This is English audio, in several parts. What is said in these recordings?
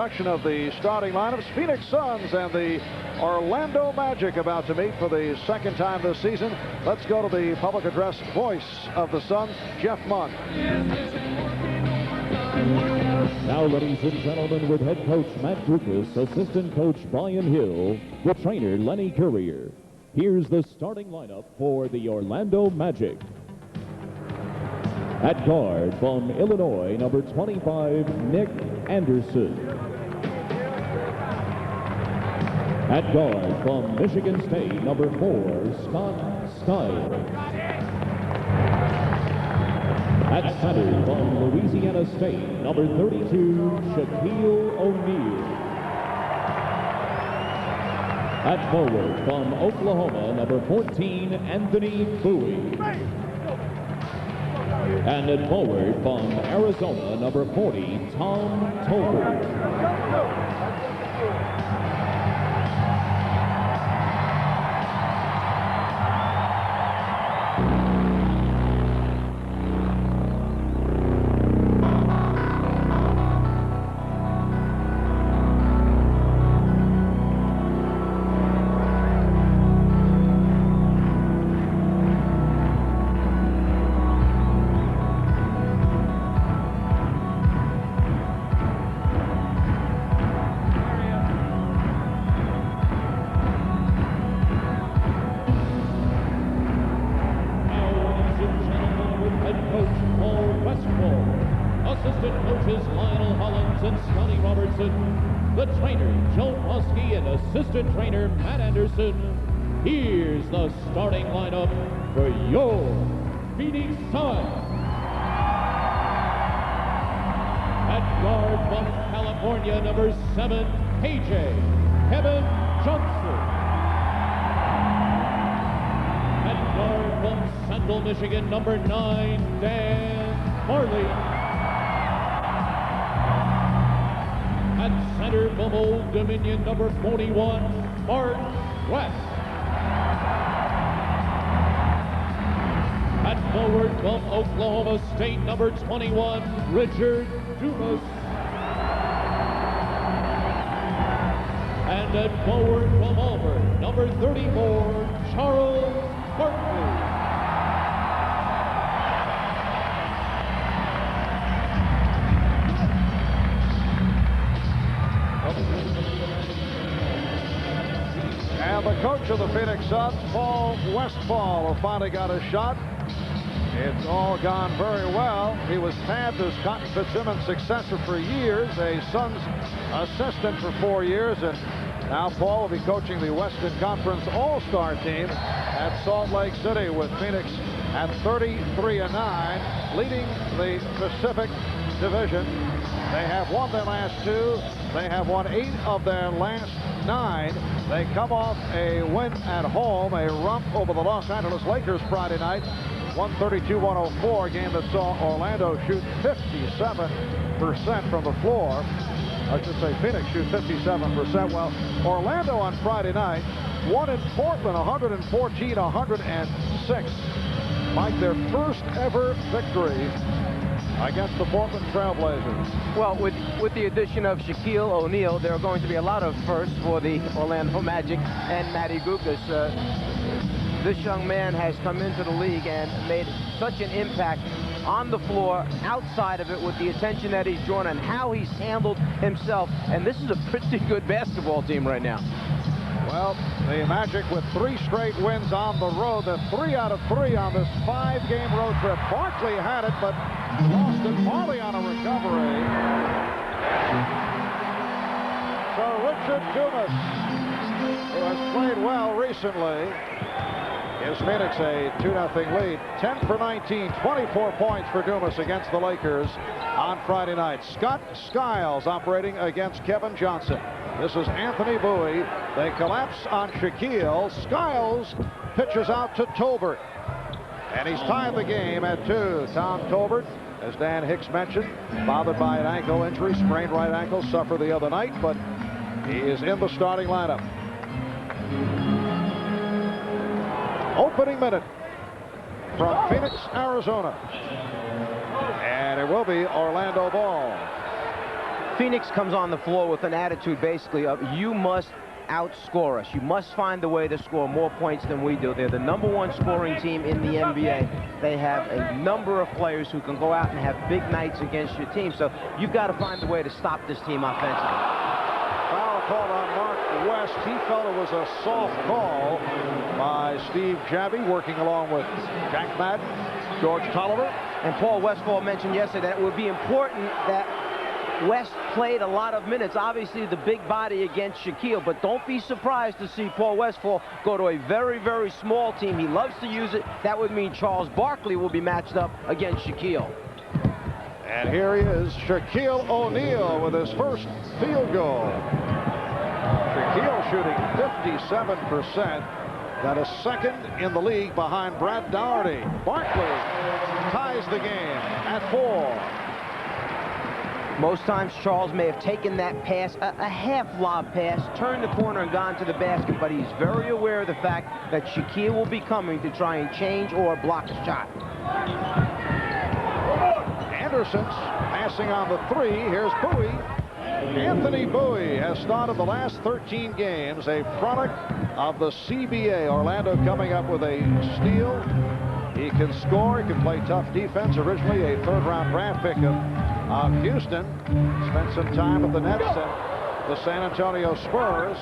introduction of the starting lineups. Phoenix Suns and the Orlando Magic about to meet for the second time this season. Let's go to the public address voice of the Suns, Jeff Munn. Now, ladies and gentlemen, with head coach Matt Dukas, assistant coach Brian Hill, with trainer Lenny Courier, here's the starting lineup for the Orlando Magic. At guard from Illinois, number 25, Nick Anderson. At guard from Michigan State, number 4, Scott Skiles. At center from Louisiana State, number 32, Shaquille O'Neal. At forward from Oklahoma, number 14, Anthony Bowie. And at forward from Arizona, number 40, Tom Tolbert. Assistant coaches Lionel Hollins and Scotty Robertson, the trainer Joe Muskie and assistant trainer Matt Anderson. Here's the starting lineup for your Phoenix Suns. At guard from California, number 7, KJ Kevin Johnson. At guard from Central Michigan, number 9, Dan Marley. At center from Old Dominion, number 41, Mark West. At forward from Oklahoma State, number 21, Richard Dumas. And at forward from Auburn, number 34, Charles Barkley. And the coach of the Phoenix Suns, Paul Westphal, who finally got a shot. It's all gone very well. He was tabbed as Cotton Fitzsimmons' successor for years, a Suns assistant for 4 years, and now Paul will be coaching the Western Conference All-Star team at Salt Lake City with Phoenix at 33-9, leading the Pacific Division. They have won their last 2. They have won 8 of their last 9. They come off a win at home, a romp over the Los Angeles Lakers Friday night, 132-104, a game that saw Orlando shoot 57% from the floor. I should say Phoenix shoot 57%. Well, Orlando on Friday night won in Portland 114-106, like their first ever victory against the Portland Trailblazers. Well, with the addition of Shaquille O'Neal, there are going to be a lot of firsts for the Orlando Magic and Matty Dukas. This young man has come into the league and made such an impact on the floor, outside of it, with the attention that he's drawn and how he's handled himself. And this is a pretty good basketball team right now. Well, the Magic with 3 straight wins on the road. They're 3 out of 3 on this 5-game road trip. Barkley had it, but lost it. Marley on a recovery. So Richard Dumas, who has played well recently, gives Phoenix a 2-0 lead. 10 for 19, 24 points for Dumas against the Lakers on Friday night. Scott Skiles operating against Kevin Johnson. This is Anthony Bowie. They collapse on Shaquille. Skiles pitches out to Tolbert. And he's tied the game at 2. Tom Tolbert, as Dan Hicks mentioned, bothered by an ankle injury, sprained right ankle, suffered the other night, but he is in the starting lineup. Opening minute from Phoenix, Arizona. And it will be Orlando ball. Phoenix comes on the floor with an attitude basically of you must outscore us. You must find a way to score more points than we do. They're the #1 scoring team in the NBA. They have a number of players who can go out and have big nights against your team. So you've got to find a way to stop this team offensively. Foul called on Mark West. He felt it was a soft call by Steve Javie, working along with Jack Madden, George Tolliver. And Paul Westphal mentioned yesterday that it would be important that West played a lot of minutes, obviously the big body against Shaquille, but don't be surprised to see Paul Westphal go to a very, very small team. He loves to use it. That would mean Charles Barkley will be matched up against Shaquille. And here he is, Shaquille O'Neal with his first field goal. Shaquille shooting 57%. That is second in the league behind Brad Daugherty. Barkley ties the game at 4. Most times Charles may have taken that pass, a half lob pass, turned the corner and gone to the basket, but he's very aware of the fact that Shaquille will be coming to try and change or block a shot. Anderson's passing on the 3. Here's Bowie. Anthony Bowie has started the last 13 games, a product of the CBA. Orlando coming up with a steal. He can score, he can play tough defense. Originally a third-round draft pick of Houston. Spent some time with the Nets and the San Antonio Spurs.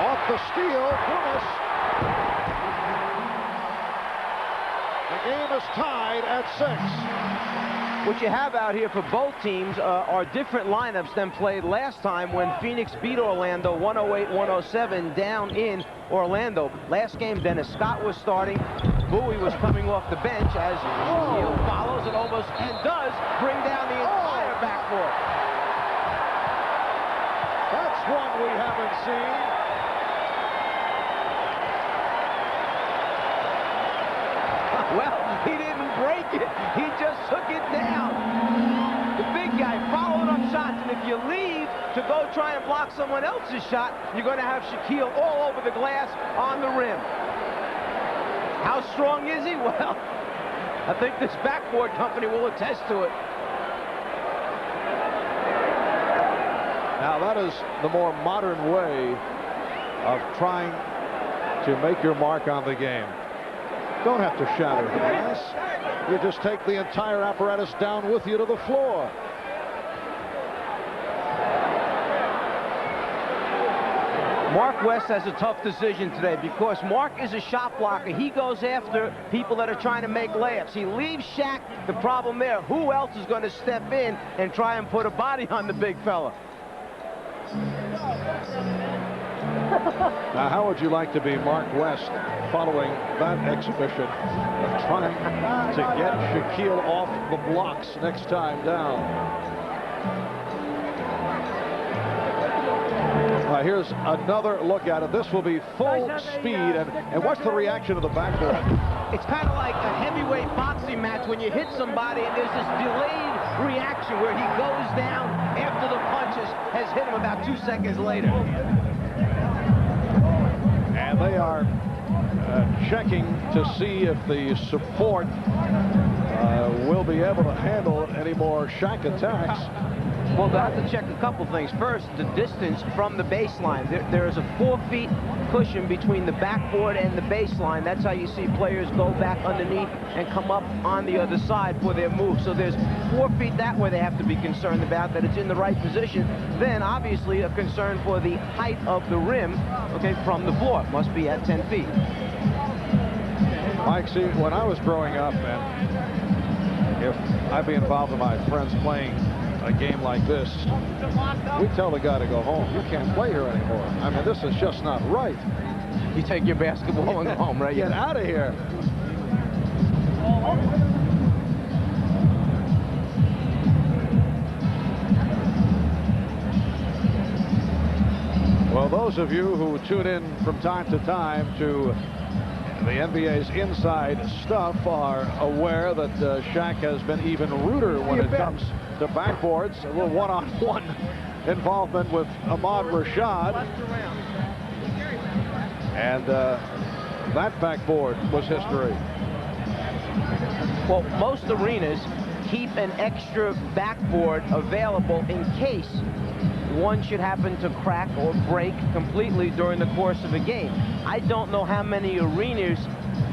Off the steal, Grimace. The game is tied at 6. What you have out here for both teams are different lineups than played last time when Phoenix beat Orlando 108-107 down in Orlando. Last game, Dennis Scott was starting. Bowie was coming off the bench as Shaquille follows and almost and does bring down the entire backboard. That's one we haven't seen. Well, he didn't break it. He just took it down. The big guy followed up shots, and if you leave to go try and block someone else's shot, you're going to have Shaquille all over the glass on the rim. How strong is he? Well, I think this backboard company will attest to it. Now that is the more modern way of trying to make your mark on the game. Don't have to shatter the glass. You just take the entire apparatus down with you to the floor. Mark West has a tough decision today because Mark is a shot blocker. He goes after people that are trying to make layups. He leaves Shaq. The problem there, who else is going to step in and try and put a body on the big fella? Now, how would you like to be Mark West following that exhibition of trying to get Shaquille off the blocks next time down? Here's another look at it. This will be full speed. And what's the reaction of the backboard? It's kind of like a heavyweight boxing match when you hit somebody and there's this delayed reaction where he goes down after the punches has hit him about 2 seconds later. And they are checking to see if the support will be able to handle any more Shaq attacks. Well, they have to check a couple things. First, the distance from the baseline. There is a 4 feet cushion between the backboard and the baseline. That's how you see players go back underneath and come up on the other side for their move. So there's 4 feet that way they have to be concerned about, that it's in the right position. Then, obviously, a concern for the height of the rim, okay, from the floor. It must be at 10 feet. Mike, see, when I was growing up, and if I'd be involved with my friends playing a game like this, we tell the guy to go home. You can't play here anymore. I mean, this is just not right. You take your basketball and go home, right? Get out of here. Well, those of you who tune in from time to time to the NBA's inside stuff are aware that Shaq has been even ruder when it comes to backboards. A little one-on-one involvement with Ahmad Rashad. And that backboard was history. Well, most arenas, keep an extra backboard available in case one should happen to crack or break completely during the course of a game. I don't know how many arenas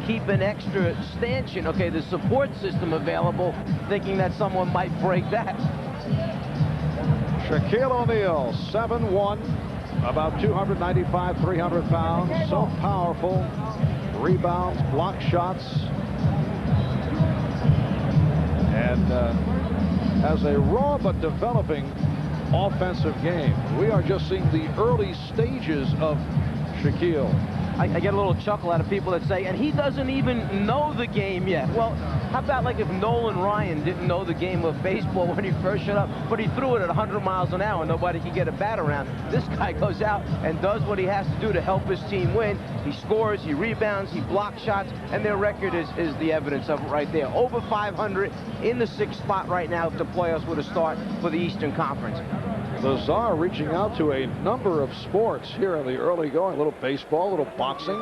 keep an extra stanchion, okay, the support system available, thinking that someone might break that. Shaquille O'Neal, 7'1", about 295, 300 pounds, so powerful, rebounds, block shots, and has a raw but developing offensive game. We are just seeing the early stages of Shaquille. I get a little chuckle out of people that say, and he doesn't even know the game yet. Well, how about like if Nolan Ryan didn't know the game of baseball when he first showed up, but he threw it at 100 miles an hour, nobody could get a bat around. This guy goes out and does what he has to do to help his team win. He scores, he rebounds, he blocks shots, and their record is the evidence of it right there. Over 500 in the 6th spot right now if the playoffs were to start for the Eastern Conference. The Czar reaching out to a number of sports here in the early going. A little baseball, a little boxing.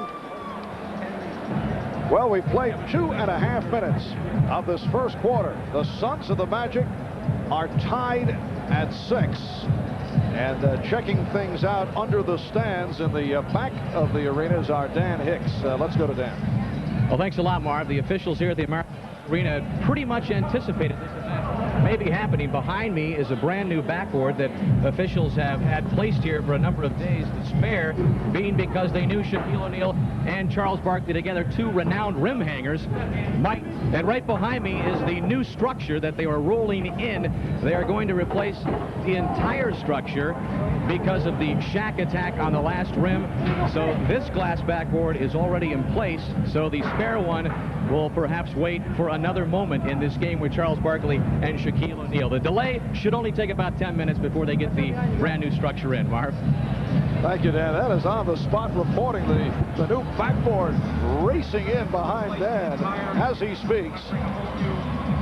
Well, we played 2.5 minutes of this first quarter. The Sons of the Magic are tied at 6. And checking things out under the stands in the back of the arena is our Dan Hicks. Let's go to Dan. Well, thanks a lot, Marv. The officials here at the American Arena pretty much anticipated this event may be happening. Behind me is a brand new backboard that officials have had placed here for a number of days. The spare being because they knew Shaquille O'Neal and Charles Barkley, together 2 renowned rim hangers, might. And right behind me is the new structure that they are rolling in. They are going to replace the entire structure because of the Shaq attack on the last rim. So this glass backboard is already in place. So the spare one will perhaps wait for another moment in this game with Charles Barkley and Shaquille O'Neal. The delay should only take about 10 minutes before they get the brand new structure in. Marv. Thank you, Dan. That is on the spot reporting the new backboard racing in behind Dan as he speaks.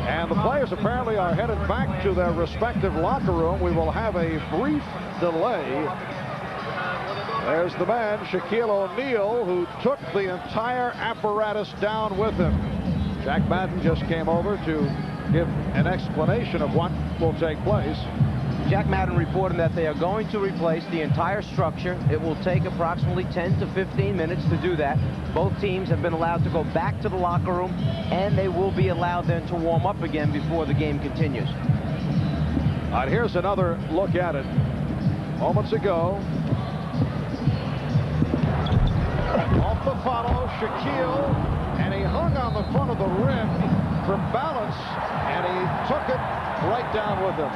And the players apparently are headed back to their respective locker room. We will have a brief delay. There's the man, Shaquille O'Neal, who took the entire apparatus down with him. Jack Madden just came over to give an explanation of what will take place. Jack Madden reported that they are going to replace the entire structure. It will take approximately 10 to 15 minutes to do that. Both teams have been allowed to go back to the locker room, and they will be allowed then to warm up again before the game continues. All right, here's another look at it. Moments ago, off the follow, Shaquille, and he hung on the front of the rim for balance, and he took it right down with him.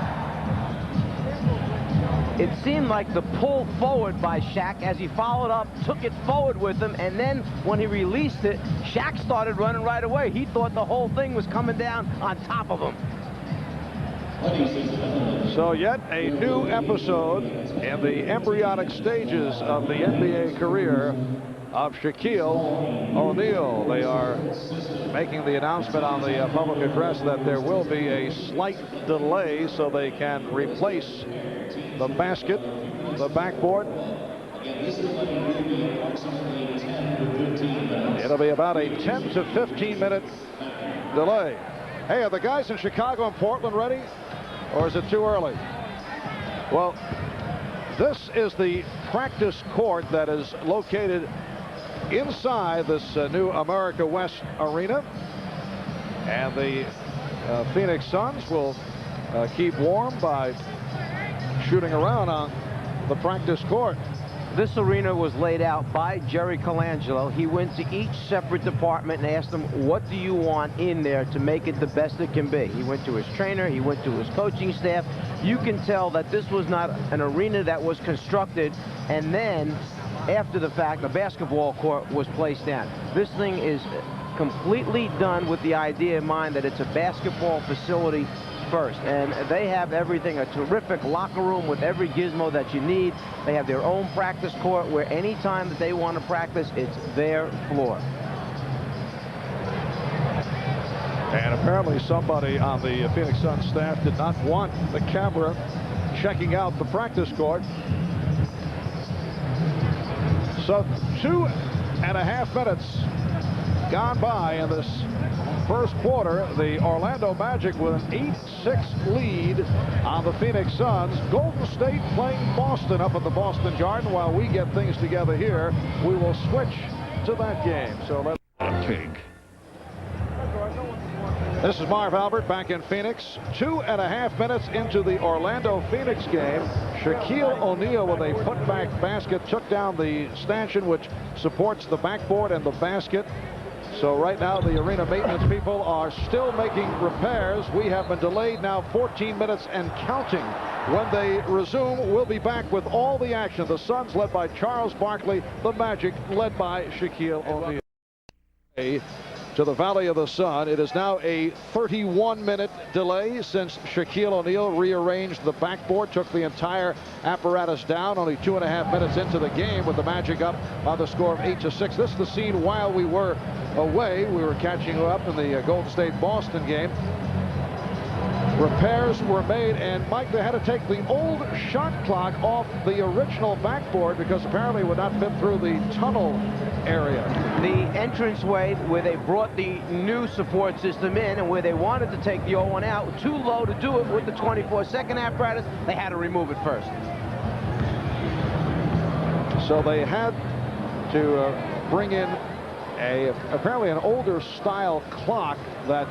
It seemed like the pull forward by Shaq as he followed up, took it forward with him, and then when he released it, Shaq started running right away. He thought the whole thing was coming down on top of him. So yet a new episode in the embryonic stages of the NBA career of Shaquille O'Neal. They are making the announcement on the public address that there will be a slight delay so they can replace the basket, the backboard. It'll be about a 10 to 15 minute delay. Hey, are the guys in Chicago and Portland ready? Or is it too early? Well, this is the practice court that is located inside this new America West arena. And the Phoenix Suns will keep warm by shooting around on the practice court. This arena was laid out by Jerry Colangelo. He went to each separate department and asked them, what do you want in there to make it the best it can be? He went to his trainer, he went to his coaching staff. You can tell that this was not an arena that was constructed and then, after the fact, a basketball court was placed down. This thing is completely done with the idea in mind that it's a basketball facility first, and they have everything, a terrific locker room with every gizmo that you need. They have their own practice court where anytime that they want to practice, it's their floor. And apparently somebody on the Phoenix Suns staff did not want the camera checking out the practice court. So 2.5 minutes gone by in this first quarter. The Orlando Magic with an 8-6 lead on the Phoenix Suns. Golden State playing Boston up at the Boston Garden. While we get things together here, we will switch to that game. So let's take. This is Marv Albert back in Phoenix. 2.5 minutes into the Orlando-Phoenix game. Shaquille O'Neal with a putback basket took down the stanchion which supports the backboard and the basket. So right now the arena maintenance people are still making repairs. We have been delayed now 14 minutes and counting. When they resume, we'll be back with all the action. The Suns led by Charles Barkley, the Magic led by Shaquille O'Neal. To the Valley of the Sun. It is now a 31-minute delay since Shaquille O'Neal rearranged the backboard, took the entire apparatus down. Only 2.5 minutes into the game with the Magic up by the score of 8-6. This is the scene while we were away. We were catching up in the Golden State-Boston game. Repairs were made, and Mike, they had to take the old shot clock off the original backboard because apparently it would not fit through the tunnel area. The entranceway where they brought the new support system in and where they wanted to take the old one out, too low to do it with the 24-second apparatus, they had to remove it first. So they had to bring in apparently an older style clock that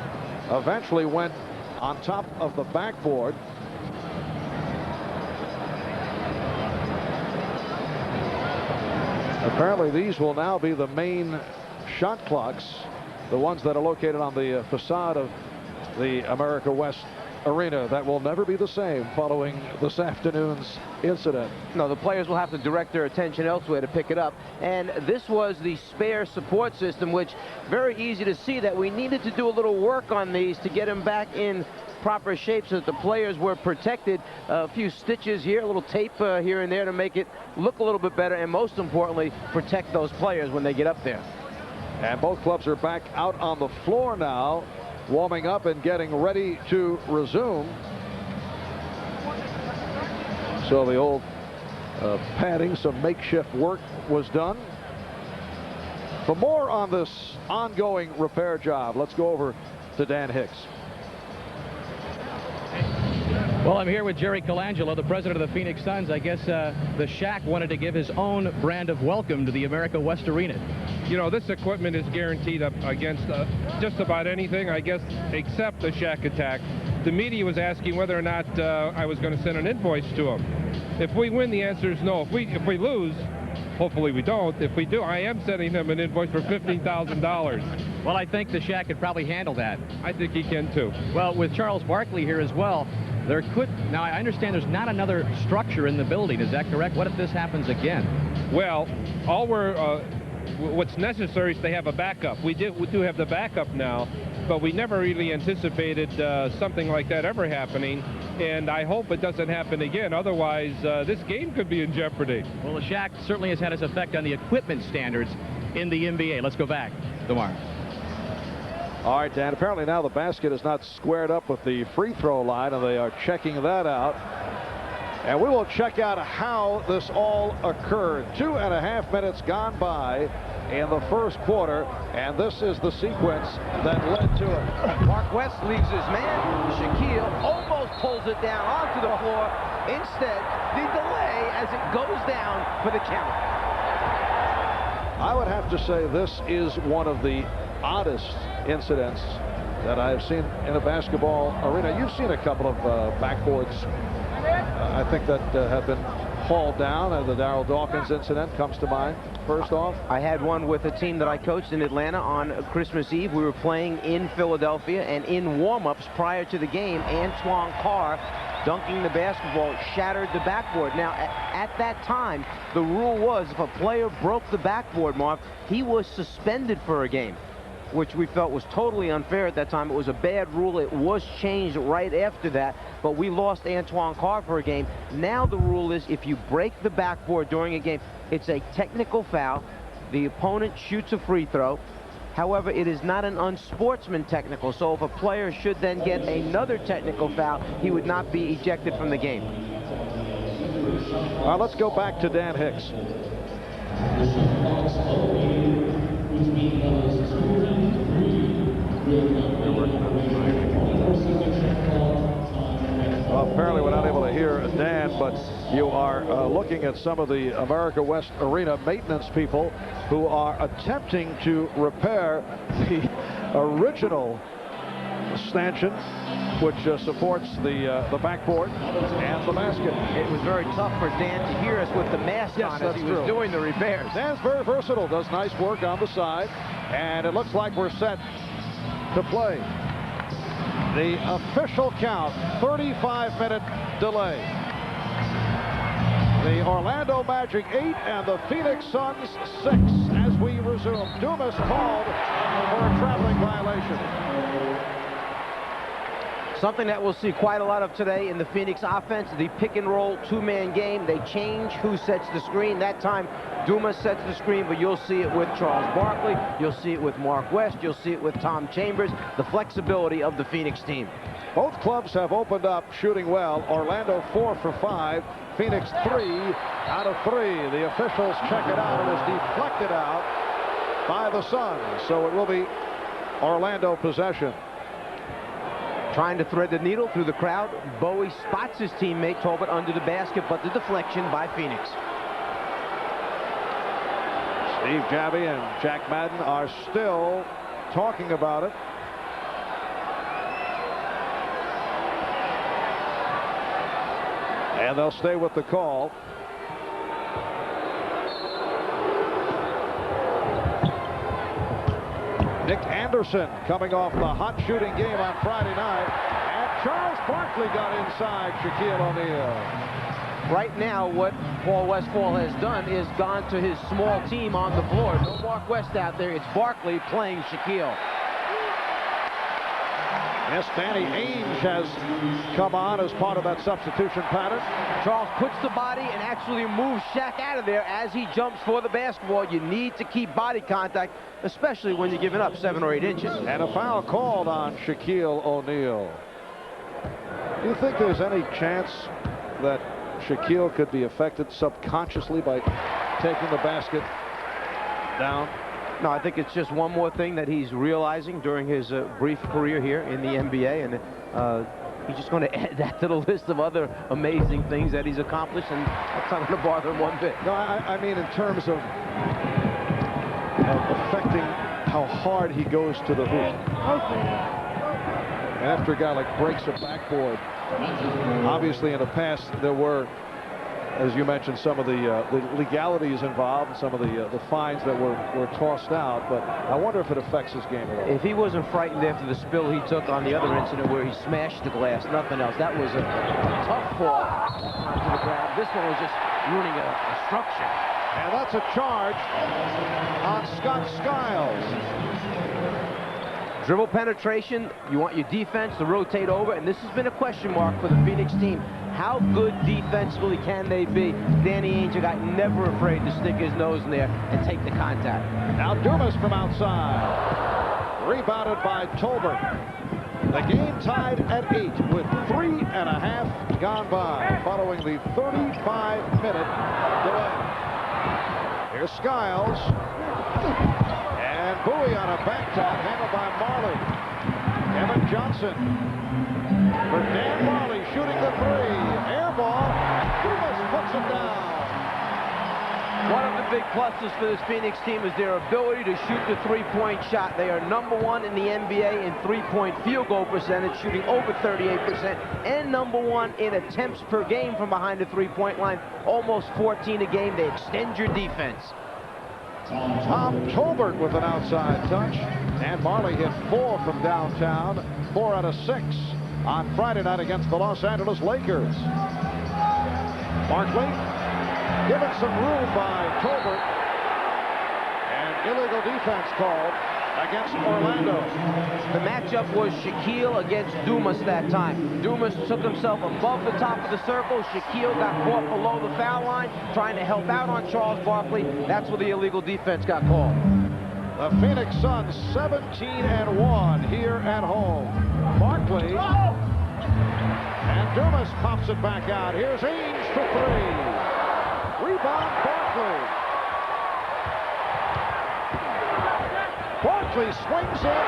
eventually went on top of the backboard. Apparently these will now be the main shot clocks, the ones that are located on the facade of the America West Arena. That will never be the same following this afternoon's incident. No, the players will have to direct their attention elsewhere to pick it up. And this was the spare support system, which very easy to see that we needed to do a little work on these to get them back in proper shape so that the players were protected. A few stitches here, a little tape here and there to make it look a little bit better, and most importantly, protect those players when they get up there. And both clubs are back out on the floor now, warming up and getting ready to resume. So the old padding, some makeshift work was done. For more on this ongoing repair job, let's go over to Dan Hicks. Well, I'm here with Jerry Colangelo, the president of the Phoenix Suns. I guess the Shaq wanted to give his own brand of welcome to the America West Arena. You know, this equipment is guaranteed up against just about anything, I guess, except the Shaq attack. The media was asking whether or not I was going to send an invoice to him. If we win, the answer is no. If we lose, hopefully we don't. If we do, I am sending him an invoice for $15,000. Well, I think the Shaq could probably handle that. I think he can, too. Well, with Charles Barkley here as well, there could... Now, I understand there's not another structure in the building. Is that correct? What if this happens again? Well, all we're... what's necessary is to have a backup. We do have the backup now, but we never really anticipated something like that ever happening, and I hope it doesn't happen again. Otherwise, this game could be in jeopardy. Well, the Shaq certainly has had its effect on the equipment standards in the NBA. Let's go back tomorrow. All right, Dan, apparently now the basket is not squared up with the free throw line, and they are checking that out. And we will check out how this all occurred. 2.5 minutes gone by in the first quarter, and this is the sequence that led to it. Mark West leaves his man. Shaquille almost pulls it down onto the floor. Instead, the delay as it goes down for the count. I would have to say this is one of the oddest incidents that I've seen in a basketball arena. You've seen a couple of backboards, I think, that have been hauled down. The Darryl Dawkins incident comes to mind first off. I had one with a team that I coached in Atlanta on Christmas Eve. We were playing in Philadelphia, and in warm-ups prior to the game, Antoine Carr, dunking the basketball, shattered the backboard. Now, at that time, the rule was if a player broke the backboard, Mark, he was suspended for a game, which we felt was totally unfair at that time. It was a bad rule. It was changed right after that, but we lost Antoine Carr for a game. Now the rule is if you break the backboard during a game, it's a technical foul. The opponent shoots a free throw. However, it is not an unsportsman technical, so if a player should then get another technical foul, he would not be ejected from the game. All right, let's go back to Dan Hicks. Between levels 2 and 3. Well, apparently we're not able to hear Dan, but you are looking at some of the America West Arena maintenance people who are attempting to repair the original stanchion, which supports the backboard and the basket. It was very tough for Dan to hear us with the mask on as he was doing the repairs. Dan's very versatile, does nice work on the side, and it looks like we're set to play. The official count, 35-minute delay. The Orlando Magic 8 and the Phoenix Suns 6 as we resume. Dumas called for a traveling violation. Something that we'll see quite a lot of today in the Phoenix offense, the pick and roll two-man game. They change who sets the screen. That time, Dumas sets the screen, but you'll see it with Charles Barkley. You'll see it with Mark West. You'll see it with Tom Chambers. The flexibility of the Phoenix team. Both clubs have opened up shooting well. Orlando 4 for 5. Phoenix 3 out of 3. The officials check it out. It is deflected out by the Suns. So it will be Orlando possession. Trying to thread the needle through the crowd. Bowie spots his teammate Tolbert under the basket, but the deflection by Phoenix. Steve Javy and Jack Madden are still talking about it. And they'll stay with the call. Nick Anderson coming off the hot shooting game on Friday night. And Charles Barkley got inside Shaquille O'Neal. Right now, what Paul Westphal has done is gone to his small team on the floor. No Mark West out there. It's Barkley playing Shaquille. Yes, Danny Ainge has come on as part of that substitution pattern. Charles puts the body and actually moves Shaq out of there as he jumps for the basketball. You need to keep body contact, especially when you're giving up 7 or 8 inches. And a foul called on Shaquille O'Neal. Do you think there's any chance that Shaquille could be affected subconsciously by taking the basket down? No, I think it's just one more thing that he's realizing during his brief career here in the NBA, and he's just going to add that to the list of other amazing things that he's accomplished, and that's not going to bother him one bit. No, I mean in terms of affecting how hard he goes to the hoop. And after a guy like breaks a backboard, obviously in the past there were, as you mentioned, some of the legalities involved, and some of the fines that were tossed out, but I wonder if it affects his game at all. If he wasn't frightened after the spill he took on the other incident where he smashed the glass, nothing else. That was a tough fall onto the ground. This one was just ruining a structure. And that's a charge on Scott Skiles. Dribble penetration, you want your defense to rotate over, and this has been a question mark for the Phoenix team. How good defensively can they be? Danny Ainge, a guy never afraid to stick his nose in there and take the contact. Now Dumas from outside. Rebounded by Tolbert. The game tied at 8 with 3.5 gone by following the 35-minute delay. Here's Skiles. And Bowie on a back tap handled by Marley. Kevin Johnson for Dan Marley shooting the 3. Air ball. Dumas puts it down. One of the big pluses for this Phoenix team is their ability to shoot the three-point shot. They are #1 in the NBA in three-point field goal percentage, shooting over 38%, and #1 in attempts per game from behind the three-point line, almost 14 a game. They extend your defense. Tom Tolbert with an outside touch. And Marley hit 4 from downtown, 4 out of 6 on Friday night against the Los Angeles Lakers. Barkley given some room by Tolbert. And illegal defense called against Orlando. The matchup was Shaquille against Dumas that time. Dumas took himself above the top of the circle. Shaquille got caught below the foul line, trying to help out on Charles Barkley. That's where the illegal defense got called. The Phoenix Suns 17-1 here at home. Barkley. And Dumas pops it back out. Here's Ainge for 3. Rebound Barkley. Barkley swings in.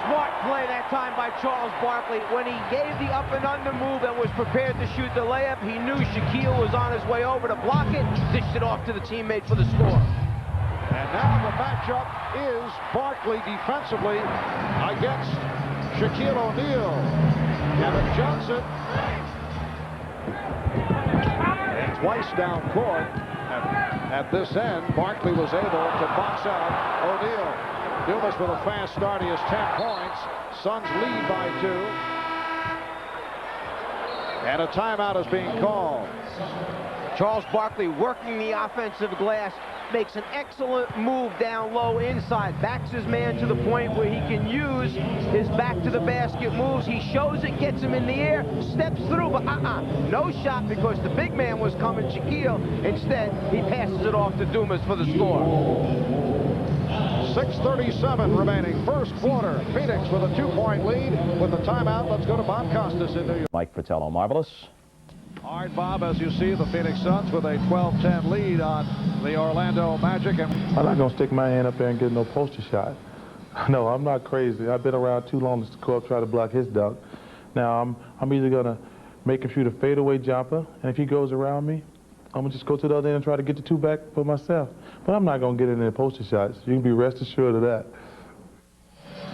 Smart play that time by Charles Barkley. When he gave the up and under move and was prepared to shoot the layup, he knew Shaquille was on his way over to block it, dished it off to the teammate for the score. And now the matchup is Barkley defensively against Shaquille O'Neal. Kevin Johnson. And twice down court at this end, Barkley was able to box out O'Neal. Dumas with a fast start. He has 10 points. Suns lead by 2. And a timeout is being called. Charles Barkley working the offensive glass, makes an excellent move down low inside, backs his man to the point where he can use his back to the basket moves. He shows it, gets him in the air, steps through, but no shot because the big man was coming, Shaquille. Instead, he passes it off to Dumas for the score. 6:37 remaining, first quarter. Phoenix with a 2-point lead with the timeout. Let's go to Bob Costas in New York. Mike Fratello, marvelous. All right, Bob, as you see, the Phoenix Suns with a 12-10 lead on the Orlando Magic. And I'm not going to stick my hand up there and get no poster shot. No, I'm not crazy. I've been around too long to go up try to block his dunk. Now, I'm either going to make him shoot a fadeaway jumper, and if he goes around me, I'm going to just go to the other end and try to get the 2 back for myself. But I'm not going to get in any poster shots. You can be rest assured of that.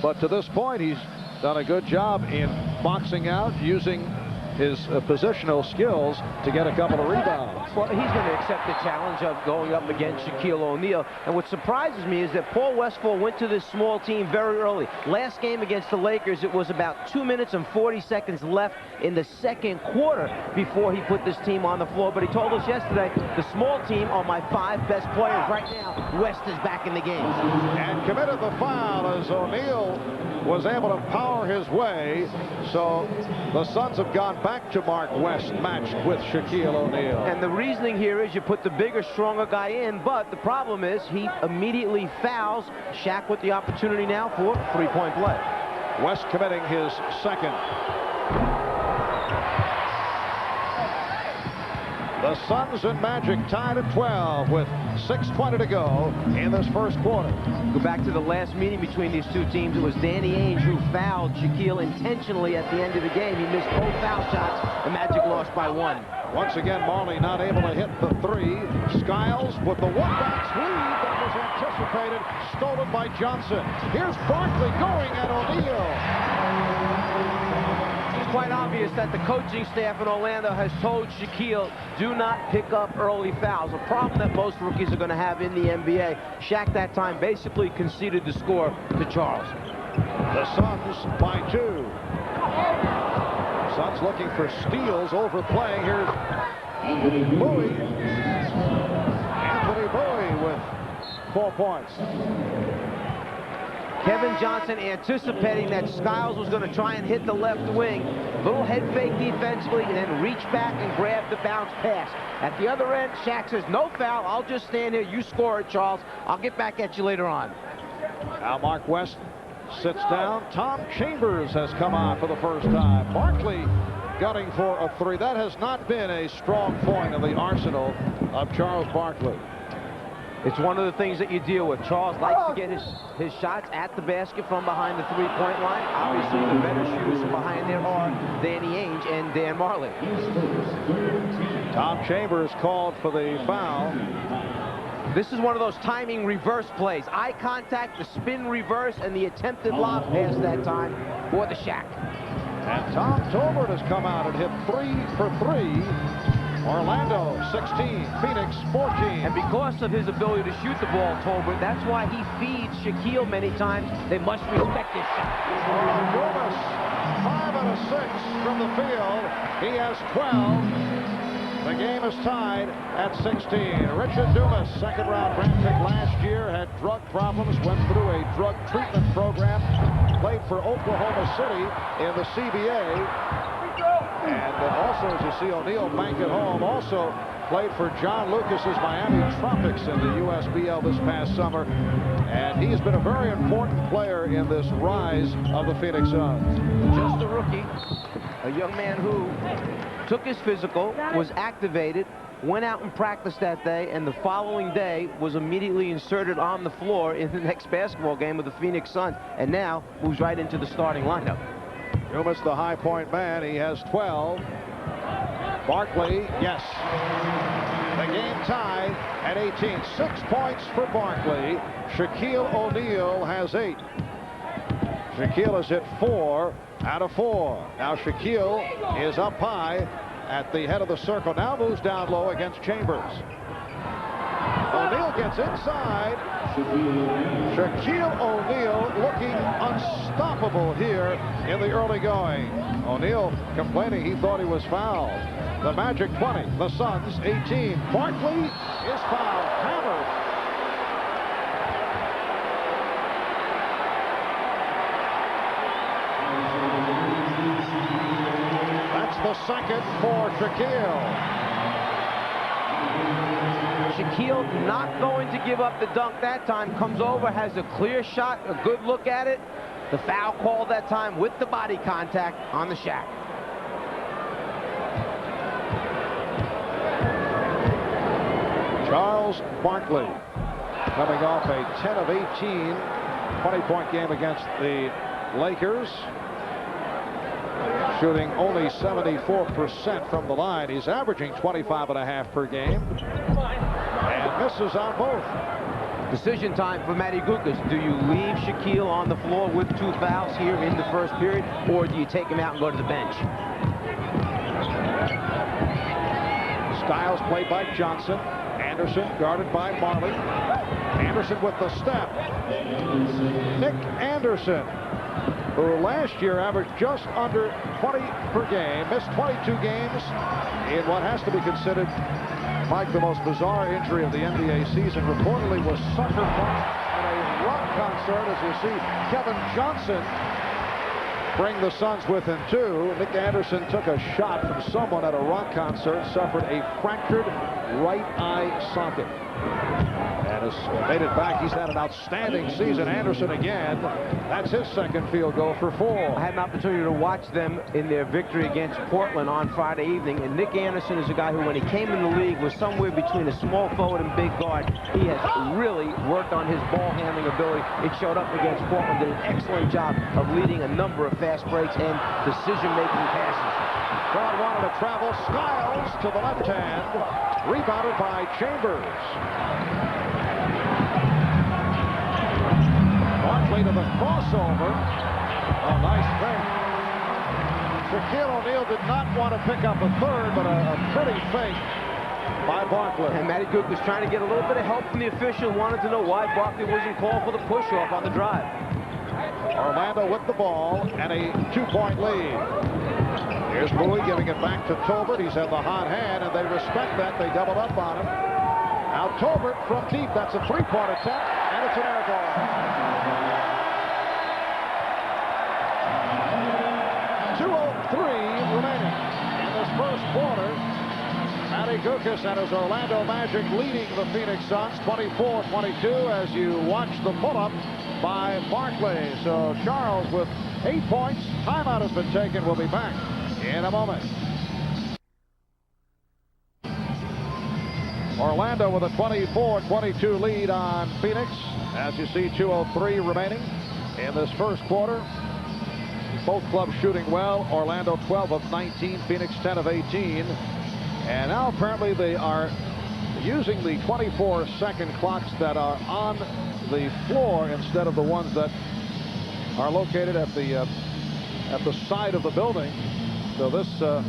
But to this point, he's done a good job in boxing out, using his positional skills to get a couple of rebounds. Well, he's going to accept the challenge of going up against Shaquille O'Neal. And what surprises me is that Paul Westphal went to this small team very early. Last game against the Lakers, it was about 2 minutes and 40 seconds left in the second quarter before he put this team on the floor. But he told us yesterday, the small team are my 5 best players. Right now, West is back in the game. And committed the foul as O'Neal was able to power his way. So the Suns have gone back to Mark West, matched with Shaquille O'Neal. And the reasoning here is you put the bigger, stronger guy in, but the problem is he immediately fouls. Shaq with the opportunity now for 3-point play. West committing his second. The Suns and Magic tied at 12 with 6:20 to go in this first quarter. Go back to the last meeting between these two teams. It was Danny Ainge who fouled Shaquille intentionally at the end of the game. He missed both foul shots. The Magic lost by 1. Once again, Marley not able to hit the 3. Skiles with the one-bounce lead that was anticipated, stolen by Johnson. Here's Barkley going at O'Neal. It's quite obvious that the coaching staff in Orlando has told Shaquille, do not pick up early fouls, a problem that most rookies are going to have in the NBA. Shaq that time basically conceded the score to Charles. The Suns by 2. Suns looking for steals, overplaying. Here's Bowie. Anthony Bowie with 4 points. Kevin Johnson anticipating that Skiles was going to try and hit the left wing. Little head fake defensively and then reach back and grab the bounce pass. At the other end, Shaq says, no foul. I'll just stand here. You score it, Charles. I'll get back at you later on. Now Mark West sits down. Tom Chambers has come on for the first time. Barkley gunning for a 3. That has not been a strong point of the arsenal of Charles Barkley. It's one of the things that you deal with. Charles likes to get his shots at the basket from behind the 3-point line. Obviously, the better shooters from behind there are Danny Ainge and Dan Marlin. Tom Chambers called for the foul. This is one of those timing reverse plays. Eye contact, the spin reverse, and the attempted lob pass that time for the Shaq. And Tom Tolbert has come out and hit 3 for 3. Orlando 16, Phoenix 14. And because of his ability to shoot the ball, Tolbert, that's why he feeds Shaquille many times. They must respect his shot. Dumas, 5 out of 6 from the field. He has 12. The game is tied at 16. Richard Dumas, second-round draft pick last year, had drug problems, went through a drug treatment program, played for Oklahoma City in the CBA. And also, as you see, O'Neal banked it home. Also played for John Lucas's Miami Tropics in the USBL this past summer. And he's been a very important player in this rise of the Phoenix Suns. Just a rookie, a young man who took his physical, was activated, went out and practiced that day, and the following day was immediately inserted on the floor in the next basketball game with the Phoenix Suns, and now moves right into the starting lineup. Newman's the high point man. He has 12. Barkley, yes. The game tied at 18. 6 points for Barkley. Shaquille O'Neal has 8. Shaquille has hit 4 out of 4. Now Shaquille is up high at the head of the circle. Now moves down low against Chambers. O'Neal gets inside. Shaquille O'Neal looking unstoppable here in the early going. O'Neal complaining he thought he was fouled. The Magic 20, the Suns 18. Barkley is fouled, hammered. That's the second for Shaquille. Shaquille not going to give up the dunk that time. Comes over, has a clear shot, a good look at it. The foul called that time with the body contact on the Shaq. Charles Barkley coming off a 10 of 18 20-point game against the Lakers, shooting only 74% from the line. He's averaging 25.5 per game and misses on both. Decision time for Matty Gukas. Do you leave Shaquille on the floor with 2 fouls here in the first period, or do you take him out and go to the bench? Styles played by Johnson. Anderson guarded by Marley. Anderson with the step. Nick Anderson, who last year averaged just under 20 per game, missed 22 games in what has to be considered, Mike, the most bizarre injury of the NBA season. Reportedly was sucker punched at a rock concert, as you see Kevin Johnson bring the Suns within 2. Nick Anderson took a shot from someone at a rock concert, suffered a fractured right eye socket, and has made it back. He's had an outstanding season. Anderson again. That's his second field goal for 4. I had an opportunity to watch them in their victory against Portland on Friday evening, and Nick Anderson is a guy who, when he came in the league, was somewhere between a small forward and big guard. He has really worked on his ball handling ability. It showed up against Portland. Did an excellent job of leading a number of fast breaks and decision-making passes. Brown wanted to travel. Styles to the left hand. Rebounded by Chambers. Barkley to the crossover. Oh, nice thing. Shaquille O'Neal did not want to pick up a third, but a pretty fake by Barkley. And Matty Gukas was trying to get a little bit of help from the official. Wanted to know why Barkley wasn't called for the push-off on the drive. Orlando with the ball and a 2-point lead. Here's Bowie giving it back to Tolbert. He's had the hot hand, and they respect that. They doubled up on him. Now Tolbert from deep. That's a 3-point attempt, and it's an air ball. 2:03 remaining in this first quarter. Matty Gukas and his Orlando Magic leading the Phoenix Suns 24-22 as you watch the pull-up by Barkley. So Charles with 8 points. Timeout has been taken. We'll be back in a moment. Orlando with a 24-22 lead on Phoenix. As you see, 2:03 remaining in this first quarter. Both clubs shooting well. Orlando 12 of 19, Phoenix 10 of 18. And now apparently they are using the 24-second clocks that are on the floor instead of the ones that are located at the side of the building. So this a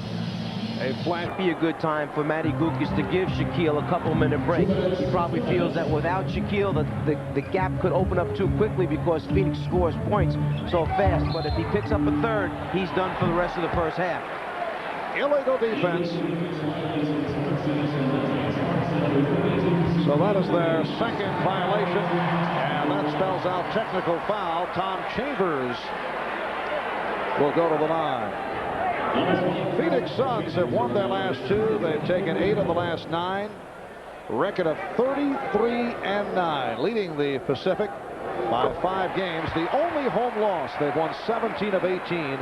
flat. Be a good time for Matty Gukas to give Shaquille a couple-minute break. He probably feels that without Shaquille, the gap could open up too quickly because Phoenix scores points so fast. But if he picks up a third, he's done for the rest of the first half. Illegal defense. So that is their second violation, and that spells out technical foul. Tom Chambers will go to the line. Phoenix Suns have won their last 2. They've taken 8 of the last 9. Record of 33-9, leading the Pacific by 5 games. The only home loss, they've won 17 of 18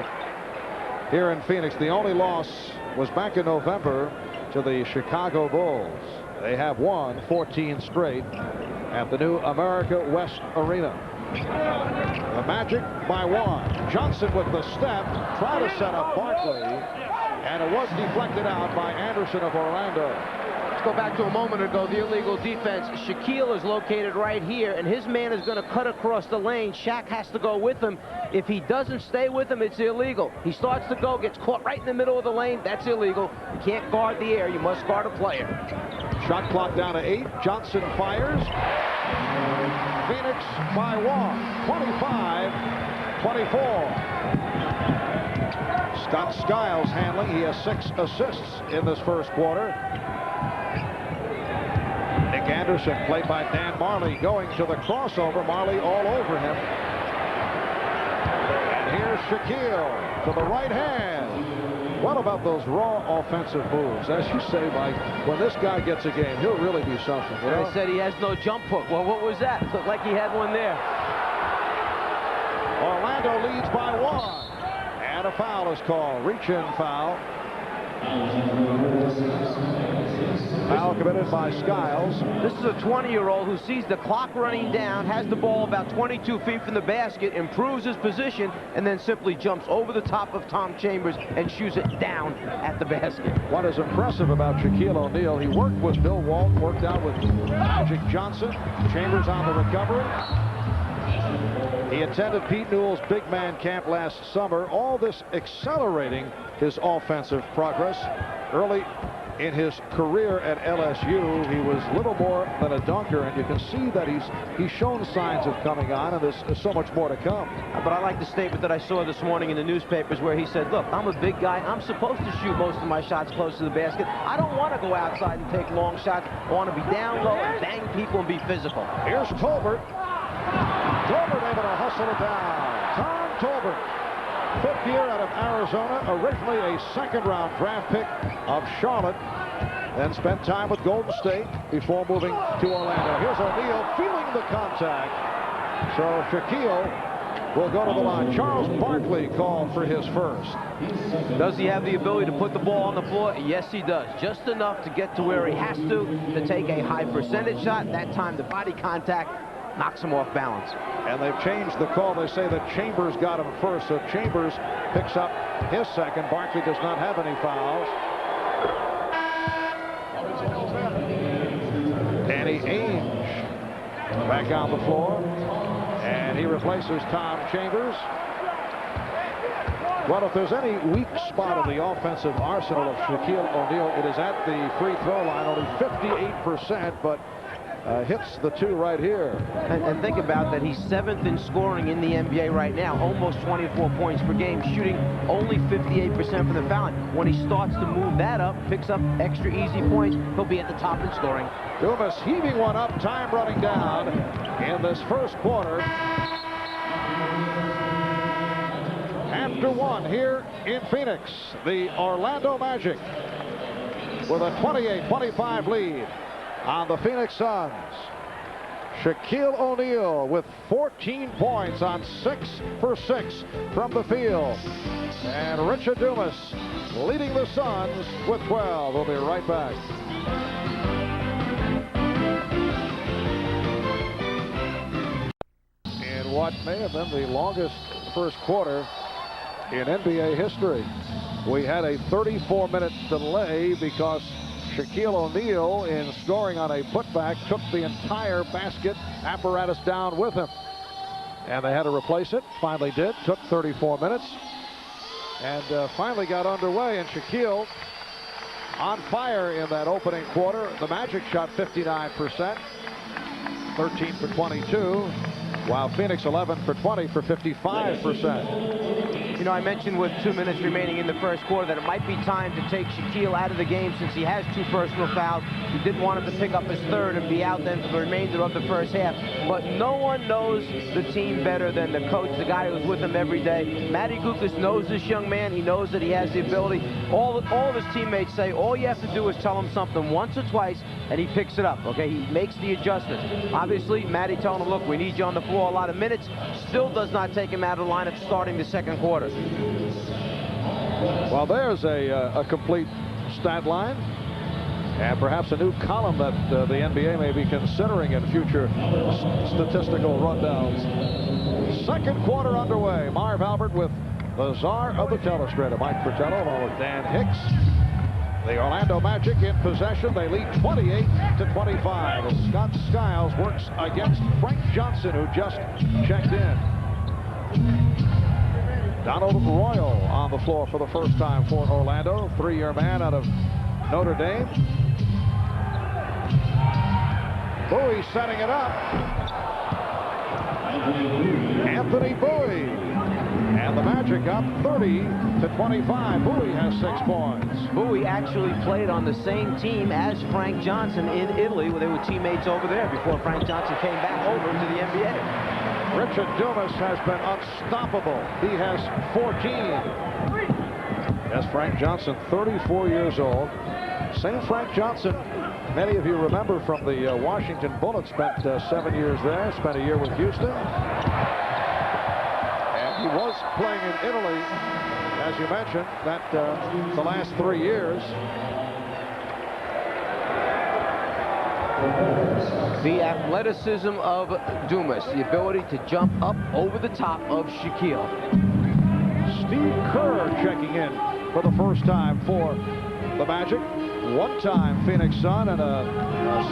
here in Phoenix. The only loss was back in November to the Chicago Bulls. They have won 14 straight at the new America West Arena. The Magic by 1. Johnson with the step, try to set up Barkley, and it was deflected out by Anderson of Orlando. Let's go back to a moment ago, the illegal defense. Shaquille is located right here, and his man is going to cut across the lane. Shaq has to go with him. If he doesn't stay with him, it's illegal. He starts to go, gets caught right in the middle of the lane. That's illegal. You can't guard the air. You must guard a player. Shot clock down to 8. Johnson fires. Phoenix by 1. 25-24. Scott Skiles handling. He has 6 assists in this first quarter. Nick Anderson, played by Dan Marley, going to the crossover. Marley all over him. And here's Shaquille to the right hand. What about those raw offensive moves? As you say, Mike, when this guy gets a game, he'll really be something. You know? They said he has no jump hook. Well, what was that? Looked like he had one there. Orlando leads by 1. And a foul is called. Reach-in foul. Foul committed by Skiles. This is a 20-year-old who sees the clock running down, has the ball about 22 feet from the basket, improves his position, and then simply jumps over the top of Tom Chambers and shoots it down at the basket. What is impressive about Shaquille O'Neal, he worked with Bill Walton, worked out with Magic Johnson. Chambers on the recovery. He attended Pete Newell's big man camp last summer. All this accelerating his offensive progress. Early in his career at LSU, he was little more than a dunker, and you can see that he's shown signs of coming on, and there's so much more to come. But I like the statement that I saw this morning in the newspapers where he said, look, I'm a big guy. I'm supposed to shoot most of my shots close to the basket. I don't want to go outside and take long shots. I want to be down low and bang people and be physical. Here's Tolbert. Tolbert able to hustle it down. Tom Tolbert, 5th year out of Arizona, originally a second-round draft pick of Charlotte, then spent time with Golden State before moving to Orlando. Here's O'Neal feeling the contact. So Shaquille will go to the line. Charles Barkley called for his first. Does he have the ability to put the ball on the floor? Yes, he does. Just enough to get to where he has to take a high percentage shot. That time the body contact knocks him off balance. And they've changed the call. They say that Chambers got him first, so Chambers picks up his second. Barkley does not have any fouls. Danny Ainge back on the floor, and he replaces Tom Chambers. Well, if there's any weak spot in the offensive arsenal of Shaquille O'Neal, it is at the free throw line. Only 58%, but hits the 2 right here. And think about that. He's 7th in scoring in the NBA right now, almost 24 points per game, shooting only 58% from the foul line. When he starts to move that up, picks up extra easy points, he'll be at the top in scoring. Dumas heaving one up, time running down in this first quarter. After 1 here in Phoenix, the Orlando Magic with a 28-25 lead on the Phoenix Suns. Shaquille O'Neal with 14 points on 6 for 6 from the field. And Richard Dumas leading the Suns with 12. We'll be right back. In what may have been the longest first quarter in NBA history, we had a 34-minute delay because Shaquille O'Neal, in scoring on a putback, took the entire basket apparatus down with him. And they had to replace it. Finally did. Took 34 minutes. And finally got underway. And Shaquille on fire in that opening quarter. The Magic shot 59%. 13 for 22. While Phoenix 11 for 20 for 55%. You know, I mentioned with 2 minutes remaining in the first quarter that it might be time to take Shaquille out of the game since he has 2 personal fouls. He didn't want him to pick up his 3rd and be out then for the remainder of the first half. But no one knows the team better than the coach, the guy who's with him every day. Matty Gukas knows this young man. He knows that he has the ability. All of his teammates say all you have to do is tell him something once or twice, and he picks it up, okay? He makes the adjustments. Obviously, Matty telling him, look, we need you on the floor a lot of minutes. Still does not take him out of the lineup starting the second quarter. Well, there's a complete stat line, and perhaps a new column that the NBA may be considering in future statistical rundowns. Second quarter underway. Marv Albert with the czar of the telestrator, Mike Fratello, along with Dan Hicks. The Orlando Magic in possession. They lead 28-25 as Scott Skiles works against Frank Johnson, who just checked in. Donald Royal on the floor for the first time for Orlando, three-year man out of Notre Dame. Bowie setting it up. Anthony Bowie. And the Magic up 30-25. Bowie has 6 points. Bowie actually played on the same team as Frank Johnson in Italy, where they were teammates over there before Frank Johnson came back over to the NBA. Richard Dumas has been unstoppable. He has 14. As Frank Johnson, 34 years old. Same Frank Johnson, many of you remember from the Washington Bullets, spent 7 years there, spent a year with Houston. And he was playing in Italy, as you mentioned, that the last 3 years. The athleticism of Dumas, the ability to jump up over the top of Shaquille. Steve Kerr checking in for the first time for the Magic. One-time Phoenix Sun and a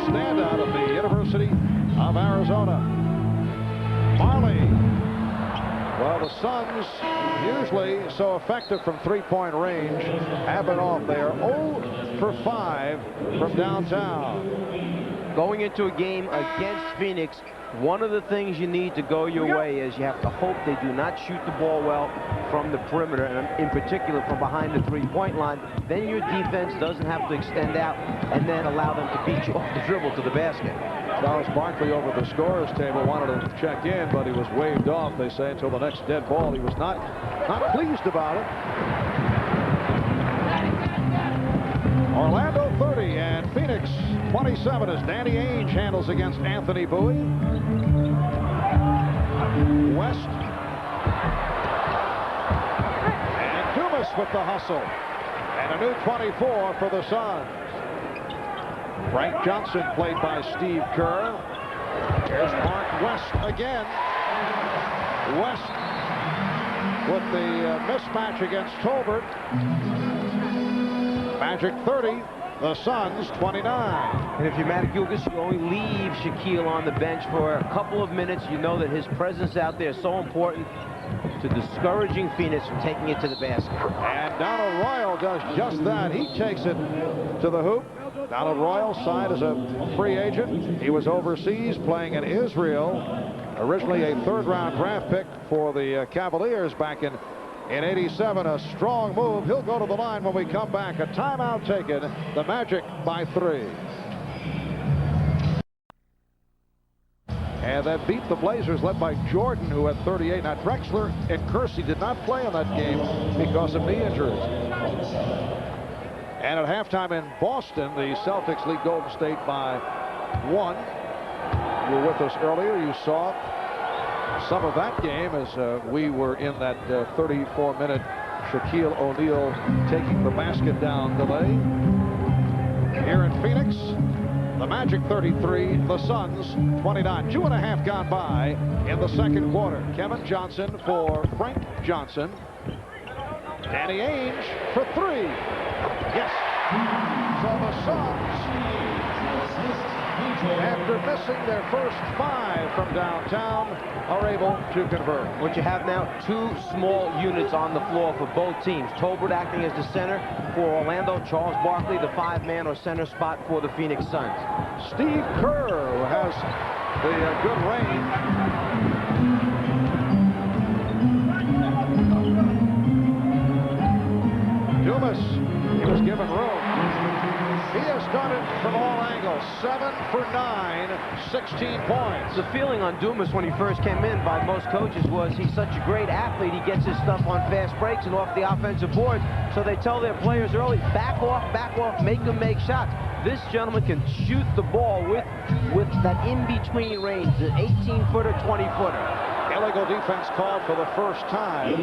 standout of the University of Arizona. Marley. Well, the Suns, usually so effective from three-point range, have been off. They are 0 for 5 from downtown. Going into a game against Phoenix, one of the things you need to go your way is you have to hope they do not shoot the ball well from the perimeter, and in particular from behind the three-point line. Then your defense doesn't have to extend out and then allow them to beat you off the dribble to the basket. Charles Barkley over the scorer's table wanted to check in, but he was waved off, they say, until the next dead ball. He was not pleased about it. Orlando 30 and Phoenix 27 as Danny Ainge handles against Anthony Bowie. West. And Dumas with the hustle. And a new 24 for the Suns. Frank Johnson played by Steve Kerr. Here's Mark West again. West with the mismatch against Tolbert. Magic 30, the Suns 29. And if you're Matt Gugas, you only leave Shaquille on the bench for a couple of minutes. You know that his presence out there is so important to discouraging Phoenix from taking it to the basket. And Donald Royal does just that. He takes it to the hoop. Donald Royal signed as a free agent. He was overseas playing in Israel. Originally a third-round draft pick for the Cavaliers back in 87. A strong move. He'll go to the line when we come back. A timeout taken. The Magic by 3. And that beat the Blazers, led by Jordan, who had 38. Now, Drexler and Kersey did not play in that game because of knee injuries. And at halftime in Boston, the Celtics lead Golden State by 1. You were with us earlier. You saw some of that game as we were in that 34-minute Shaquille O'Neal taking the basket down delay. Here in Phoenix, the Magic 33, the Suns 29. 2.5 gone by in the second quarter. Kevin Johnson for Frank Johnson. Danny Ainge for 3. Yes. So the Suns, after missing their first 5 from downtown, are able to convert. What you have now, 2 small units on the floor for both teams. Tolbert acting as the center for Orlando. Charles Barkley, the 5-man or center spot for the Phoenix Suns. Steve Kerr, who has the good range. Dumas, he was given room. He has done it from all angles. 7 for 9, 16 points. The feeling on Dumas when he first came in by most coaches was he's such a great athlete. He gets his stuff on fast breaks and off the offensive boards. So they tell their players early, back off, make them make shots. This gentleman can shoot the ball with that in-between range, the 18-footer, 20-footer. Illegal defense called for the first time.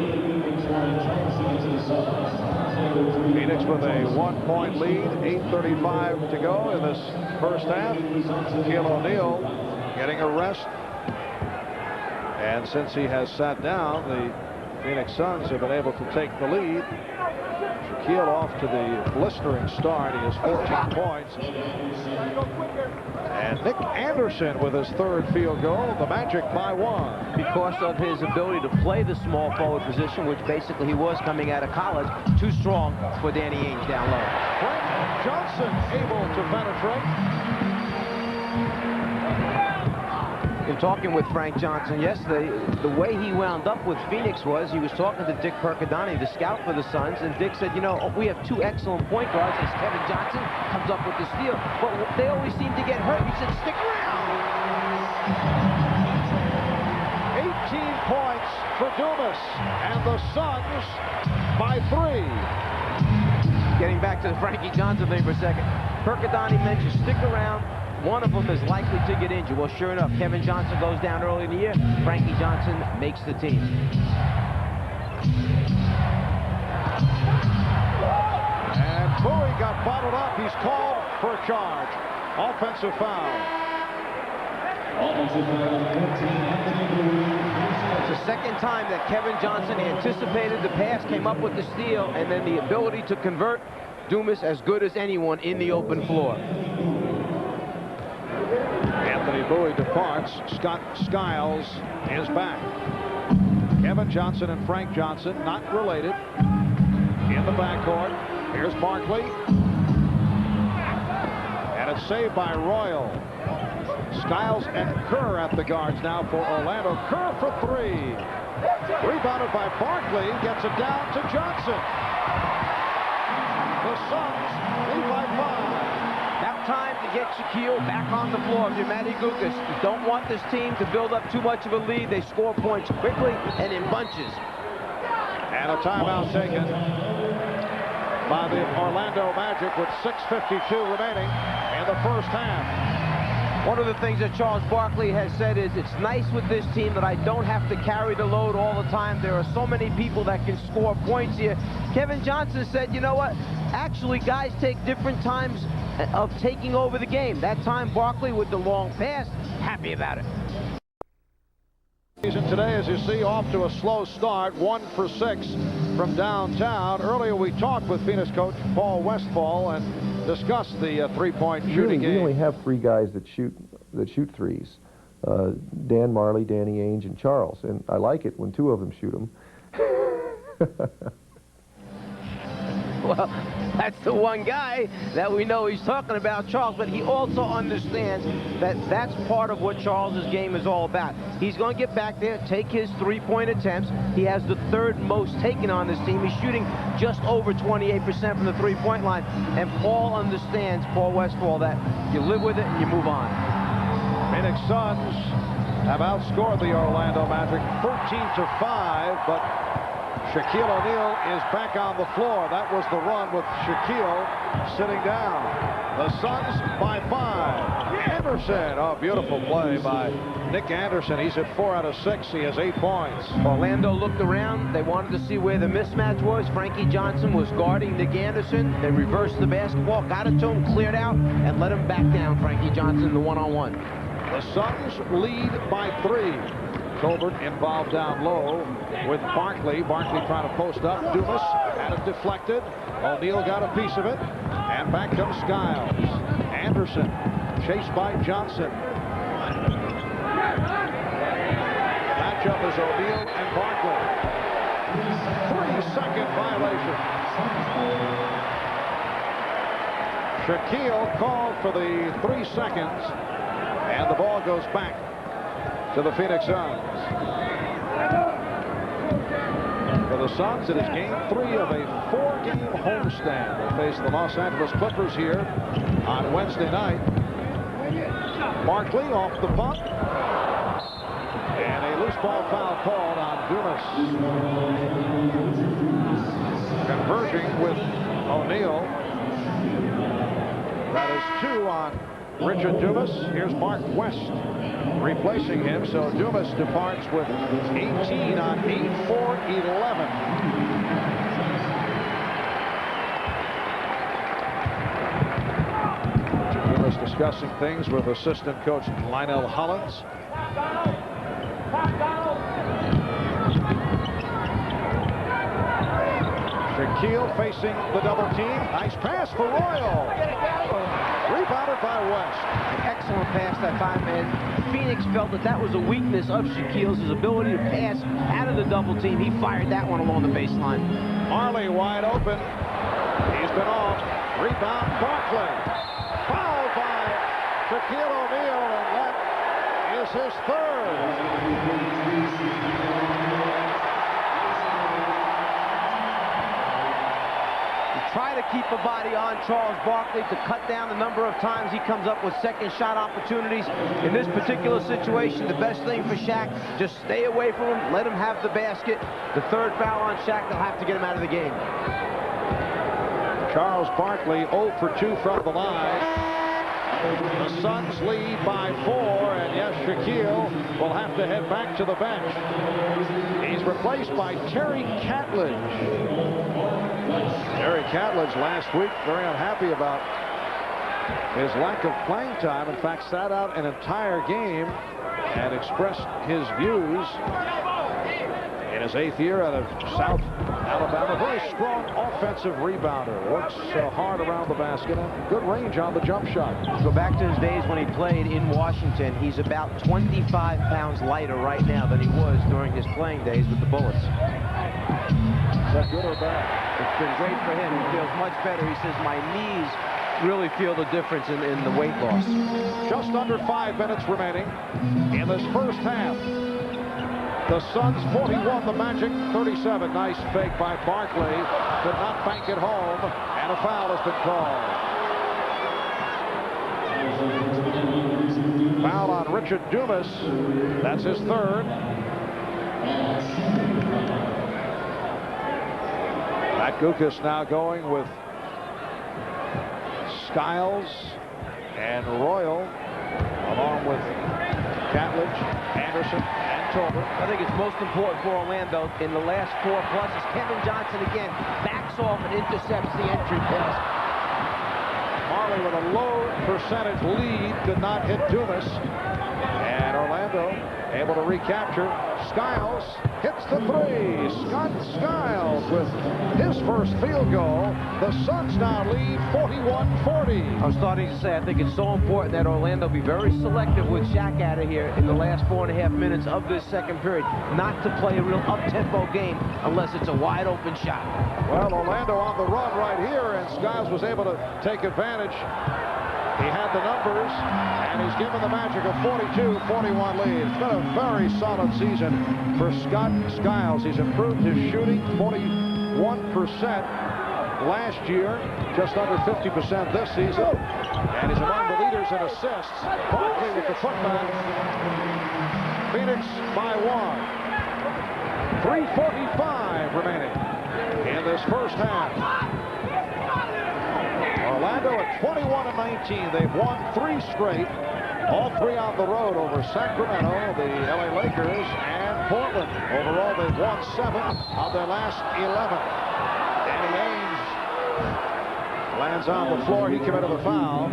Phoenix with a 1-point lead, 8:35 to go in this first half. Shaquille O'Neal getting a rest. And since he has sat down, the Phoenix Suns have been able to take the lead. Shaquille off to the blistering start. He has 14 points. And Nick Anderson with his third field goal. The Magic by 1. Because of his ability to play the small forward position, which basically he was coming out of college, too strong for Danny Ainge down low. Frank Johnson able to penetrate. In talking with Frank Johnson yesterday, the way he wound up with Phoenix was he was talking to Dick Percadani, the scout for the Suns, and Dick said, you know, we have 2 excellent point guards as Kevin Johnson comes up with the steal, but they always seem to get hurt. He said, stick around. 18 points for Dumas, and the Suns by 3. Getting back to the Frankie Johnson thing for a second, Percadani mentioned stick around. One of them is likely to get injured. Well, sure enough, Kevin Johnson goes down early in the year. Frankie Johnson makes the team. And Bowie got bottled up. He's called for a charge. Offensive foul. It's the second time that Kevin Johnson anticipated the pass, came up with the steal, and then the ability to convert. Dumas as good as anyone in the open floor. Anthony Bowie departs. Scott Skiles is back. Kevin Johnson and Frank Johnson, not related, in the backcourt. Here's Barkley. And it's saved by Royal. Skiles and Kerr at the guards now for Orlando. Kerr for 3. Rebounded by Barkley. Gets it down to Johnson. The Suns lead by 5. Time to get Shaquille back on the floor. If you're Matty Gukas, you don't want this team to build up too much of a lead. They score points quickly and in bunches. And a timeout taken by the Orlando Magic with 6:52 remaining in the first half. One of the things that Charles Barkley has said is it's nice with this team that I don't have to carry the load all the time. There are so many people that can score points here. Kevin Johnson said, you know what? Actually, guys take different times of taking over the game. That time, Barkley with the long pass, happy about it. Today, as you see, off to a slow start, 1 for 6 from downtown. Earlier, we talked with Phoenix coach Paul Westphal and discussed the three-point shooting game. We only have 3 guys that shoot threes: Dan Marley, Danny Ainge, and Charles. And I like it when 2 of them shoot them. Well, that's the one guy that we know he's talking about, Charles, but he also understands that that's part of what Charles's game is all about. He's going to get back there, take his 3-point attempts. He has the 3rd most taken on this team. He's shooting just over 28% from the 3-point line. And Paul understands, Paul Westphal, that you live with it and you move on. Phoenix Suns have outscored the Orlando Magic 13-5, but Shaquille O'Neal is back on the floor. That was the run with Shaquille sitting down. The Suns by 5. Anderson, oh, beautiful play by Nick Anderson. He's at 4 out of 6. He has 8 points. Orlando looked around. They wanted to see where the mismatch was. Frankie Johnson was guarding Nick Anderson. They reversed the basketball, got it to him, cleared out, and let him back down, Frankie Johnson, the one-on-one. The Suns lead by 3. Colbert involved down low with Barkley. Barkley trying to post up. Dumas had it deflected. O'Neal got a piece of it. And back comes Skiles. Anderson chased by Johnson. The matchup is O'Neal and Barkley. 3-second violation. Shaquille called for the 3 seconds. And the ball goes back to the Phoenix Suns. For the Suns, it is game 3 of a 4-game homestand. They face the Los Angeles Clippers here on Wednesday night. Barkley off the pump. And a loose ball foul called on Dumas. Converging with O'Neal. That is 2 on Richard Dumas. Here's Mark West replacing him. So Dumas departs with 18 on 8 for 11. Dumas discussing things with assistant coach Lionel Hollins. Shaquille facing the double team. Nice pass for Royal. Rebounded by West. Excellent pass that time, and Phoenix felt that that was a weakness of Shaquille's, his ability to pass out of the double team. He fired that one along the baseline. Marley wide open. He's been off. Rebound Barkley. Fouled by Shaquille O'Neal, and that is his third. Try to keep a body on Charles Barkley to cut down the number of times he comes up with second shot opportunities. In this particular situation, the best thing for Shaq, just stay away from him, let him have the basket. The third foul on Shaq, they'll have to get him out of the game. Charles Barkley 0 for 2 from the line. The Suns lead by 4, and yes, Shaquille will have to head back to the bench. He's replaced by Terry Catledge. Terry Catledge last week very unhappy about his lack of playing time. In fact, sat out an entire game and expressed his views in his 8th year out of South Alabama. Very strong offensive rebounder. Works hard around the basket and good range on the jump shot. Go back to his days when he played in Washington. He's about 25 pounds lighter right now than he was during his playing days with the Bullets. Is that good or bad? It's been great for him. He feels much better. He says, my knees really feel the difference in the weight loss. Just under 5 minutes remaining in this first half. The Suns 41, the Magic 37. Nice fake by Barkley. Could not bank it home, and a foul has been called. Foul on Richard Dumas. That's his third. Matt Gukas now going with Skiles and Royal, along with Catledge, Anderson, and Tolbert. I think it's most important for Orlando in the last 4 plus is Kevin Johnson again backs off and intercepts the entry pass. Marley with a low percentage lead could not hit Dumas, and Orlando able to recapture. Skiles hits the three. Scott Skiles with his first field goal. The Suns now lead 41-40. I'm starting to say I think it's so important that Orlando be very selective with Shaq out of here in the last 4.5 minutes of this second period. Not to play a real up-tempo game unless it's a wide open shot. Well, Orlando on the run right here, and Skiles was able to take advantage. He had the numbers, and he's given the Magic a 42-41 lead. It's been a very solid season for Scott Skiles. He's improved his shooting 41% last year, just under 50% this season, and he's among the leaders in assists. Barkley with the putback. Phoenix by 1. 3:45 remaining in this first half. Orlando at 21-19. They've won 3 straight, all 3 on the road over Sacramento, the LA Lakers, and Portland. Overall, they've won 7 of their last 11. Danny Ainge lands on the floor. He committed a foul.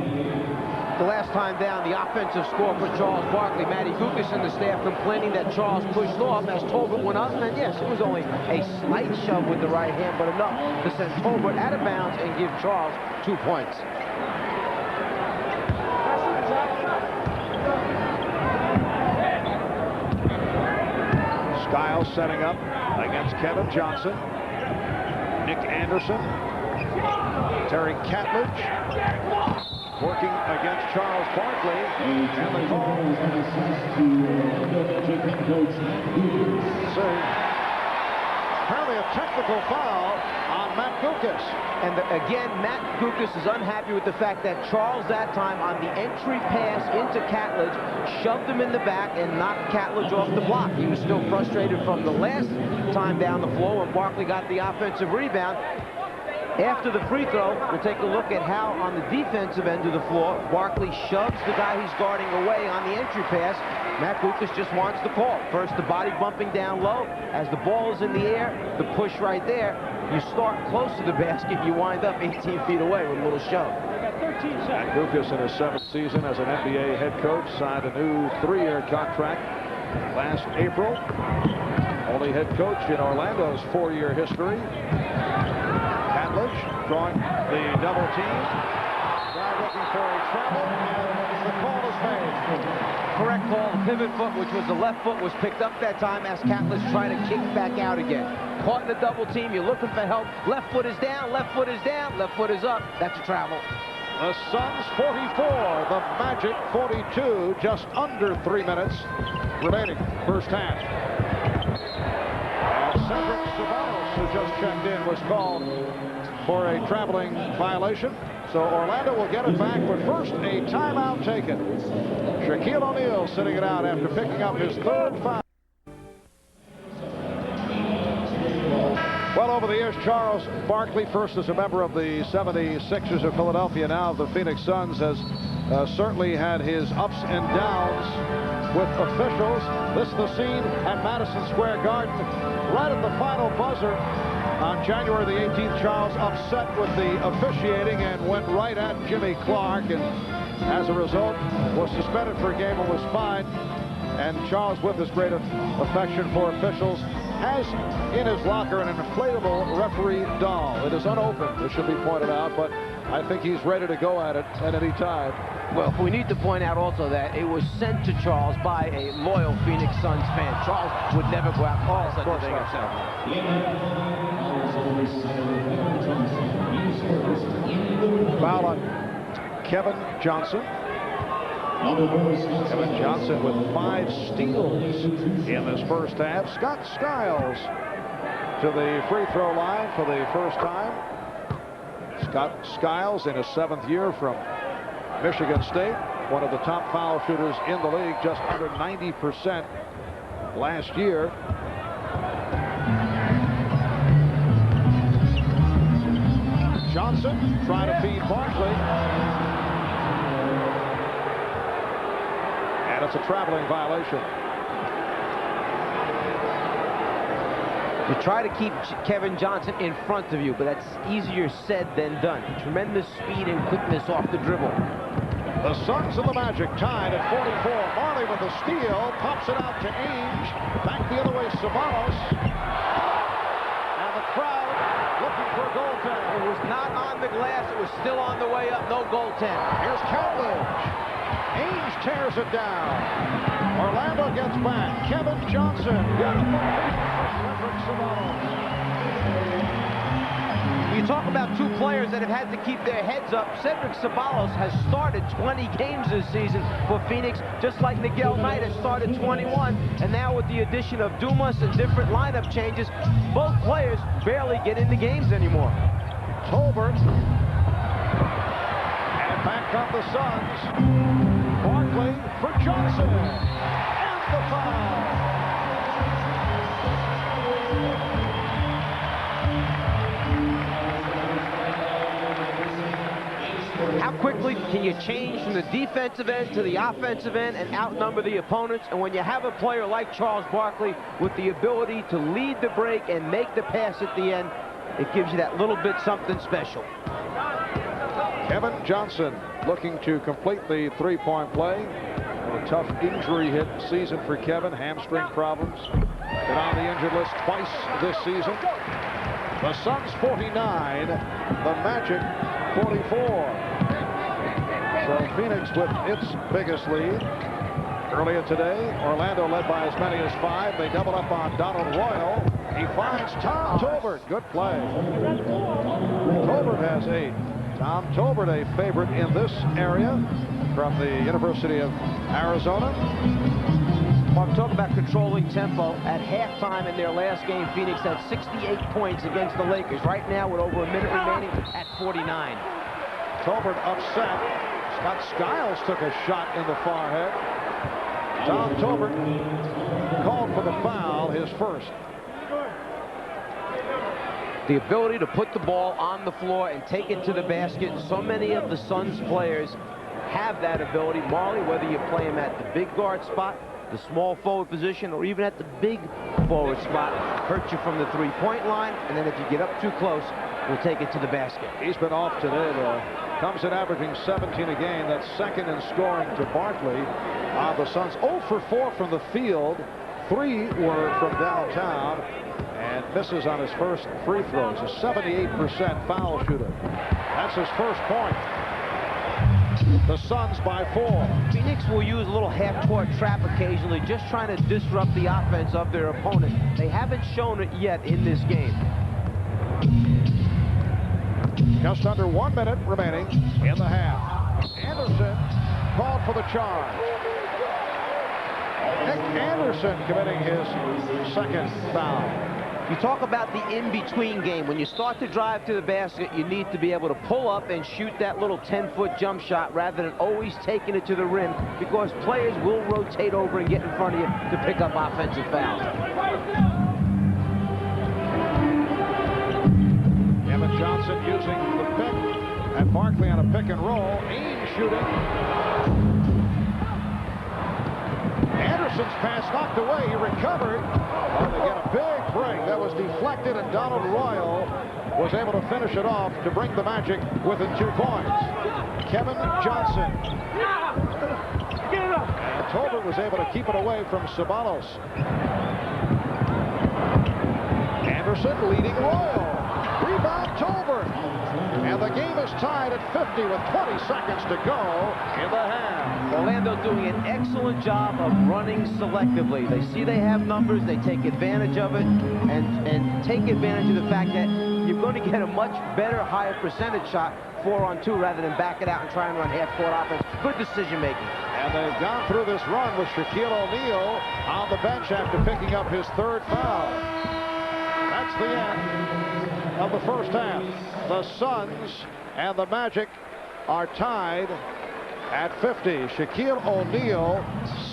The last time down, the offensive score for Charles Barkley. Matty Gukas and the staff complaining that Charles pushed off as Tolbert went up. And yes, it was only a slight shove with the right hand, but enough to send Tolbert out of bounds and give Charles 2 points. Skiles setting up against Kevin Johnson. Nick Anderson. Terry Catledge working against Charles Barkley. And the call. See, apparently a technical foul on Matt Gukas. And again, Matt Gukas is unhappy with the fact that Charles that time on the entry pass into Catledge shoved him in the back and knocked Catledge off the block. He was still frustrated from the last time down the floor when Barkley got the offensive rebound. After the free throw, we'll take a look at how on the defensive end of the floor, Barkley shoves the guy he's guarding away on the entry pass. Matt Lucas just wants the call. First, the body bumping down low. As the ball is in the air, the push right there. You start close to the basket, you wind up 18 feet away with a little shove. Matt Lucas in his 7th season as an NBA head coach signed a new 3-year contract last April. Only head coach in Orlando's 4-year history. Catledge drawing the double team. Now looking for a travel, and the call is made. Correct call. The pivot foot, which was the left foot, was picked up that time as Catledge trying to kick back out again. Caught in the double team, you're looking for help. Left foot is down, left foot is down, left foot is up. That's a travel. The Suns 44, the Magic 42, just under 3 minutes remaining first half. And Cedric Ceballos, who just checked in, was called for a traveling violation. So Orlando will get it back, but first a timeout taken. Shaquille O'Neal sitting it out after picking up his 3rd foul. Well, over the years, Charles Barkley, first as a member of the 76ers of Philadelphia, now of the Phoenix Suns, has certainly had his ups and downs with officials. This is the scene at Madison Square Garden. Right at the final buzzer on January the 18th, Charles upset with the officiating and went right at Jimmy Clark, and as a result was suspended for a game and was fined. And Charles, with his great affection for officials, has in his locker an inflatable referee doll. It is unopened, it should be pointed out, but I think he's ready to go at it at any time. Well, we need to point out also that it was sent to Charles by a loyal Phoenix Suns fan. Charles would never go out and call such a thing himself. Foul on Kevin Johnson. Kevin Johnson with 5 steals in this first half. Scott Skiles to the free throw line for the first time. Scott Skiles in his 7th year from Michigan State, one of the top foul shooters in the league, just under 90% last year. Johnson trying to feed Barkley. And it's a traveling violation. You try to keep Kevin Johnson in front of you, but that's easier said than done. Tremendous speed and quickness off the dribble. The Suns and the Magic tied at 44. Marley with the steal, pops it out to Ainge. Back the other way, Ceballos. And the crowd looking for a goaltender. It was not on the glass. It was still on the way up. No goaltender. Here's Catledge. Ainge tears it down. Orlando gets back. Kevin Johnson. You talk about 2 players that have had to keep their heads up. Cedric Ceballos has started 20 games this season for Phoenix, just like Miguel Knight has started 21. And now with the addition of Dumas and different lineup changes, both players barely get into games anymore. Tolbert. And back come the Suns. Barkley for Johnson. And the foul. How quickly can you change from the defensive end to the offensive end and outnumber the opponents? And when you have a player like Charles Barkley with the ability to lead the break and make the pass at the end, it gives you that little bit something special. Kevin Johnson looking to complete the 3-point play. A tough injury hit season for Kevin. Hamstring problems. Been on the injured list twice this season. The Suns 49, the Magic 44. So Phoenix with its biggest lead. Earlier today, Orlando led by as many as 5. They double up on Donald Royal. He finds Tom Tolbert. Good play. Tolbert has 8. Tom Tolbert, a favorite in this area from the University of Arizona. Mark, talk about controlling tempo. At halftime in their last game, Phoenix had 68 points against the Lakers. Right now, with over a minute remaining, at 49. Tolbert upset. Scott Skiles took a shot in the far head. Tom Tolbert called for the foul, his first. The ability to put the ball on the floor and take it to the basket. So many of the Suns players have that ability. Marley, whether you play him at the big guard spot, the small forward position, or even at the big forward spot, hurt you from the three-point line, and then if you get up too close, will take it to the basket. He's been off today, though. Comes in averaging 17 a game. That's second in scoring to Barkley. The Suns 0 for 4 from the field. 3 were from downtown, and misses on his first free throws. A 78% foul shooter. That's his first point. The Suns by 4. Phoenix will use a little half-court trap occasionally, just trying to disrupt the offense of their opponent. They haven't shown it yet in this game. Just under 1 minute remaining in the half. Anderson called for the charge. Nick Anderson committing his second foul. You talk about the in-between game. When you start to drive to the basket, you need to be able to pull up and shoot that little 10-foot jump shot rather than always taking it to the rim, because players will rotate over and get in front of you to pick up offensive fouls. Kevin Johnson using the pick, and Barkley on a pick and roll. Ainge shooting. Anderson's pass knocked away. He recovered. Oh, they get a big break. That was deflected, and Donald Royal was able to finish it off to bring the Magic within 2 points. Kevin Johnson. And Tolbert was able to keep it away from Ceballos. Anderson leading Royal. Rebound Tolbert. And the game is tied at 50 with 20 seconds to go in the half. Orlando doing an excellent job of running selectively. They see they have numbers, they take advantage of it, and take advantage of the fact that you're going to get a much better, higher percentage shot 4-on-2 rather than back it out and try and run half-court offense. Good decision-making. And they've gone through this run with Shaquille O'Neal on the bench after picking up his 3rd foul. That's the end of the first half. The Suns and the Magic are tied at 50. Shaquille O'Neal,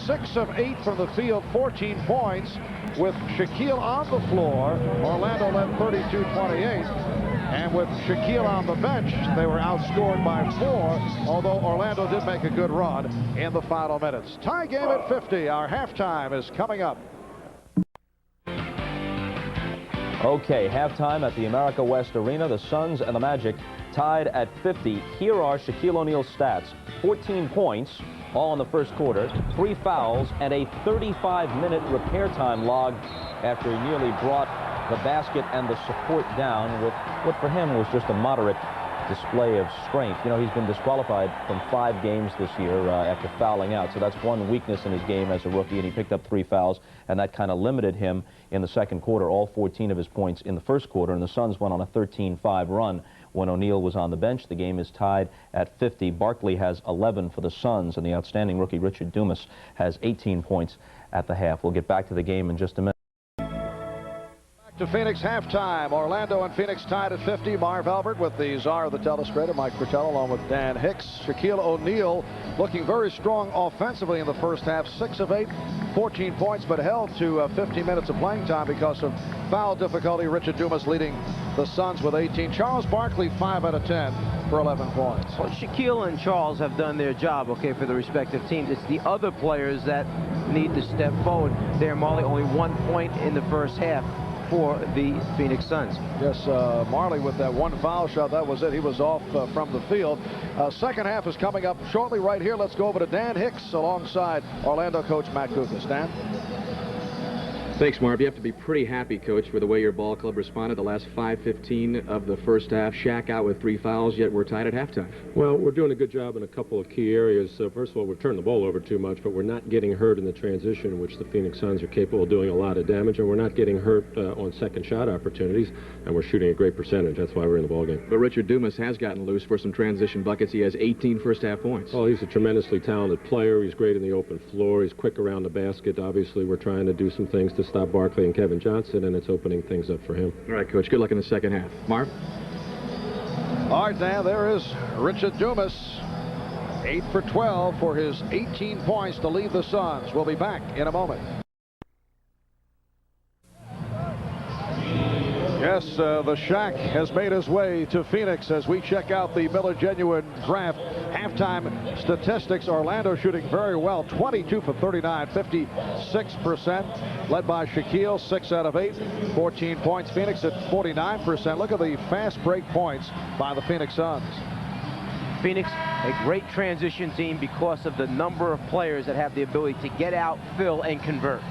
6 of 8 from the field, 14 points. With Shaquille on the floor, Orlando led 32-28. And with Shaquille on the bench, they were outscored by 4, although Orlando did make a good run in the final minutes. Tie game at 50. Our halftime is coming up. Okay, halftime at the America West Arena. The Suns and the Magic tied at 50. Here are Shaquille O'Neal's stats. 14 points, all in the first quarter, 3 fouls, and a 35-minute repair time logged after he nearly brought the basket and the support down with what for him was just a moderate display of strength. You know, he's been disqualified from 5 games this year after fouling out, so that's one weakness in his game as a rookie, and he picked up 3 fouls, and that kind of limited him in the second quarter. All 14 of his points in the first quarter, and the Suns went on a 13-5 run when O'Neal was on the bench. The game is tied at 50. Barkley has 11 for the Suns, and the outstanding rookie Richard Dumas has 18 points at the half. We'll get back to the game in just a minute. To Phoenix halftime. Orlando and Phoenix tied at 50. Marv Albert with the czar of the telestrator, Mike Fratello, along with Dan Hicks. Shaquille O'Neal looking very strong offensively in the first half. 6 of 8, 14 points, but held to 15 minutes of playing time because of foul difficulty. Richard Dumas leading the Suns with 18. Charles Barkley 5 out of 10 for 11 points. Well, Shaquille and Charles have done their job, okay, for the respective teams. It's the other players that need to step forward. There, Marley, only 1 point in the first half for the Phoenix Suns. Yes, Marley with that 1 foul shot, that was it. He was off from the field. Second half is coming up shortly right here. Let's go over to Dan Hicks alongside Orlando coach Matt Kukas. Dan? Thanks, Marv. You have to be pretty happy, Coach, for the way your ball club responded the last 5:15 of the first half. Shaq out with 3 fouls, yet we're tied at halftime. Well, we're doing a good job in a couple of key areas. First of all, we're turning the ball over too much, but we're not getting hurt in the transition, in which the Phoenix Suns are capable of doing a lot of damage, and we're not getting hurt on second shot opportunities, and we're shooting a great percentage. That's why we're in the ballgame. But Richard Dumas has gotten loose for some transition buckets. He has 18 first-half points. Well, he's a tremendously talented player. He's great in the open floor. He's quick around the basket. Obviously, we're trying to do some things to stop Barkley and Kevin Johnson, and it's opening things up for him. All right, Coach. Good luck in the second half. Marv? All right, Dan, there is Richard Dumas. 8 for 12 for his 18 points to lead the Suns. We'll be back in a moment. Yes, Yes, the Shaq has made his way to Phoenix as we check out the Miller Genuine Draft halftime statistics. Orlando shooting very well, 22 for 39, 56%, led by Shaquille, 6 out of 8, 14 points. Phoenix at 49%. Look at the fast break points by the Phoenix Suns. Phoenix, a great transition team because of the number of players that have the ability to get out, fill, and convert.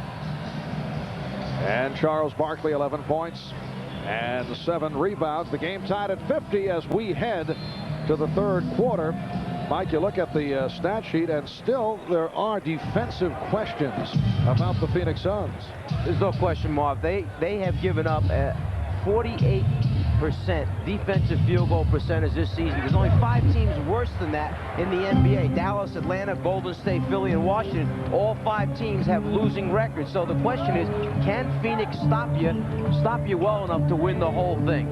And Charles Barkley, 11 points and 7 rebounds. The game tied at 50 as we head to the third quarter. Mike, you look at the stat sheet, and still there are defensive questions about the Phoenix Suns. There's no question, Marv. They have given up 48% defensive field goal percentage this season. There's only 5 teams worse than that in the NBA. Dallas, Atlanta, Golden State, Philly, and Washington. All 5 teams have losing records. So the question is, can Phoenix stop you well enough to win the whole thing?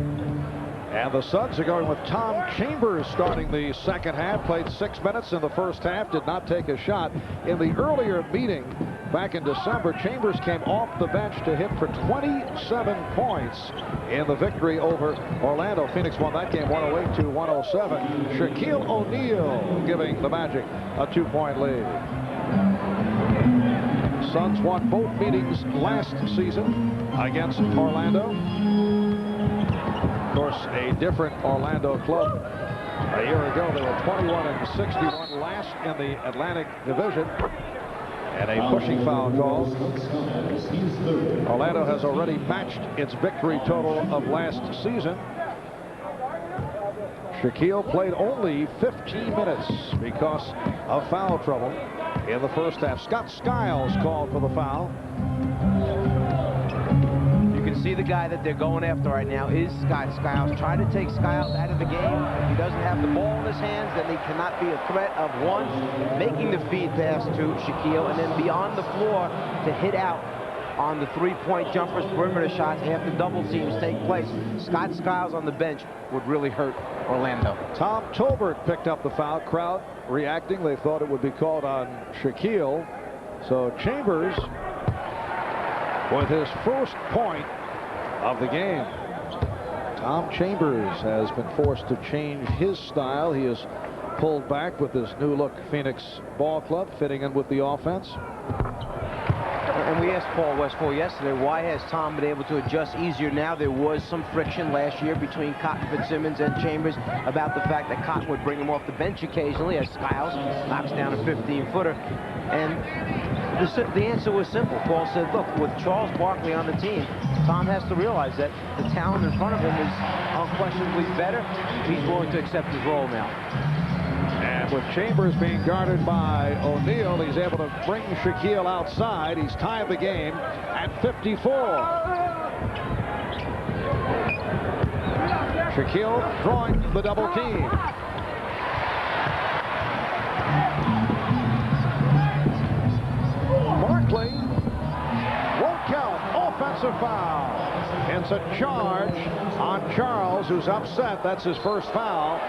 And the Suns are going with Tom Chambers starting the second half. Played 6 minutes in the first half, did not take a shot. In the earlier meeting back in December, Chambers came off the bench to hit for 27 points in the victory over Orlando. Phoenix won that game 108 to 107. Shaquille O'Neal giving the Magic a 2-point lead. Suns won both meetings last season against Orlando. Of course, a different Orlando club. A year ago, they were 21 and 61 last in the Atlantic Division. And a pushing foul call. Orlando has already matched its victory total of last season. Shaquille played only 15 minutes because of foul trouble in the first half. Scott Skiles called for the foul. See, the guy that they're going after right now is Scott Skiles. Try to take Skiles out of the game. If he doesn't have the ball in his hands, then he cannot be a threat of, one, making the feed pass to Shaquille, and then beyond the floor to hit out on the three-point jumpers, perimeter shots after double teams take place. Scott Skiles on the bench would really hurt Orlando. Tom Tolbert picked up the foul. Crowd reacting. They thought it would be called on Shaquille. So Chambers with his first point of the game. Tom Chambers has been forced to change his style. He has pulled back with this new look Phoenix ball club, fitting in with the offense. And we asked Paul Westphal yesterday, why has Tom been able to adjust easier now? There was some friction last year between Cotton, Fitzsimmons, and Chambers about the fact that Cotton would bring him off the bench occasionally as Skiles knocks down a 15-footer. And the answer was simple. Paul said, look, with Charles Barkley on the team, Tom has to realize that the talent in front of him is unquestionably better. He's willing to accept his role now. And with Chambers being guarded by O'Neal, he's able to bring Shaquille outside. He's tied the game at 54. Shaquille drawing the double team. Barkley won't count. Offensive foul. It's a charge on Charles, who's upset. That's his first foul.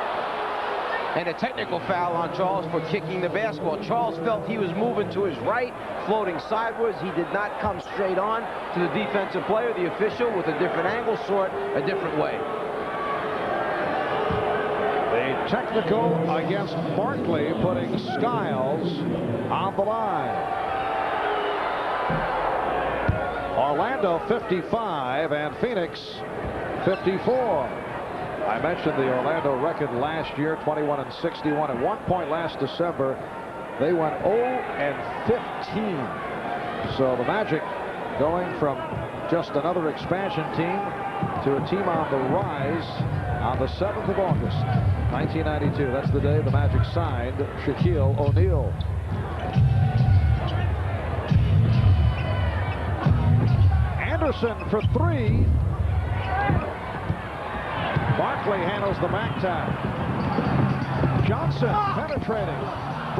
And a technical foul on Charles for kicking the basketball. Charles felt he was moving to his right, floating sideways. He did not come straight on to the defensive player. The official, with a different angle, saw it a different way. The technical against Barkley, putting Skiles on the line. Orlando 55 and Phoenix 54. I mentioned the Orlando record last year, 21 and 61. At one point last December, they went 0 and 15. So the Magic going from just another expansion team to a team on the rise on the 7th of August, 1992. That's the day the Magic signed Shaquille O'Neal. Anderson for 3. Barkley handles the back tap. Johnson penetrating.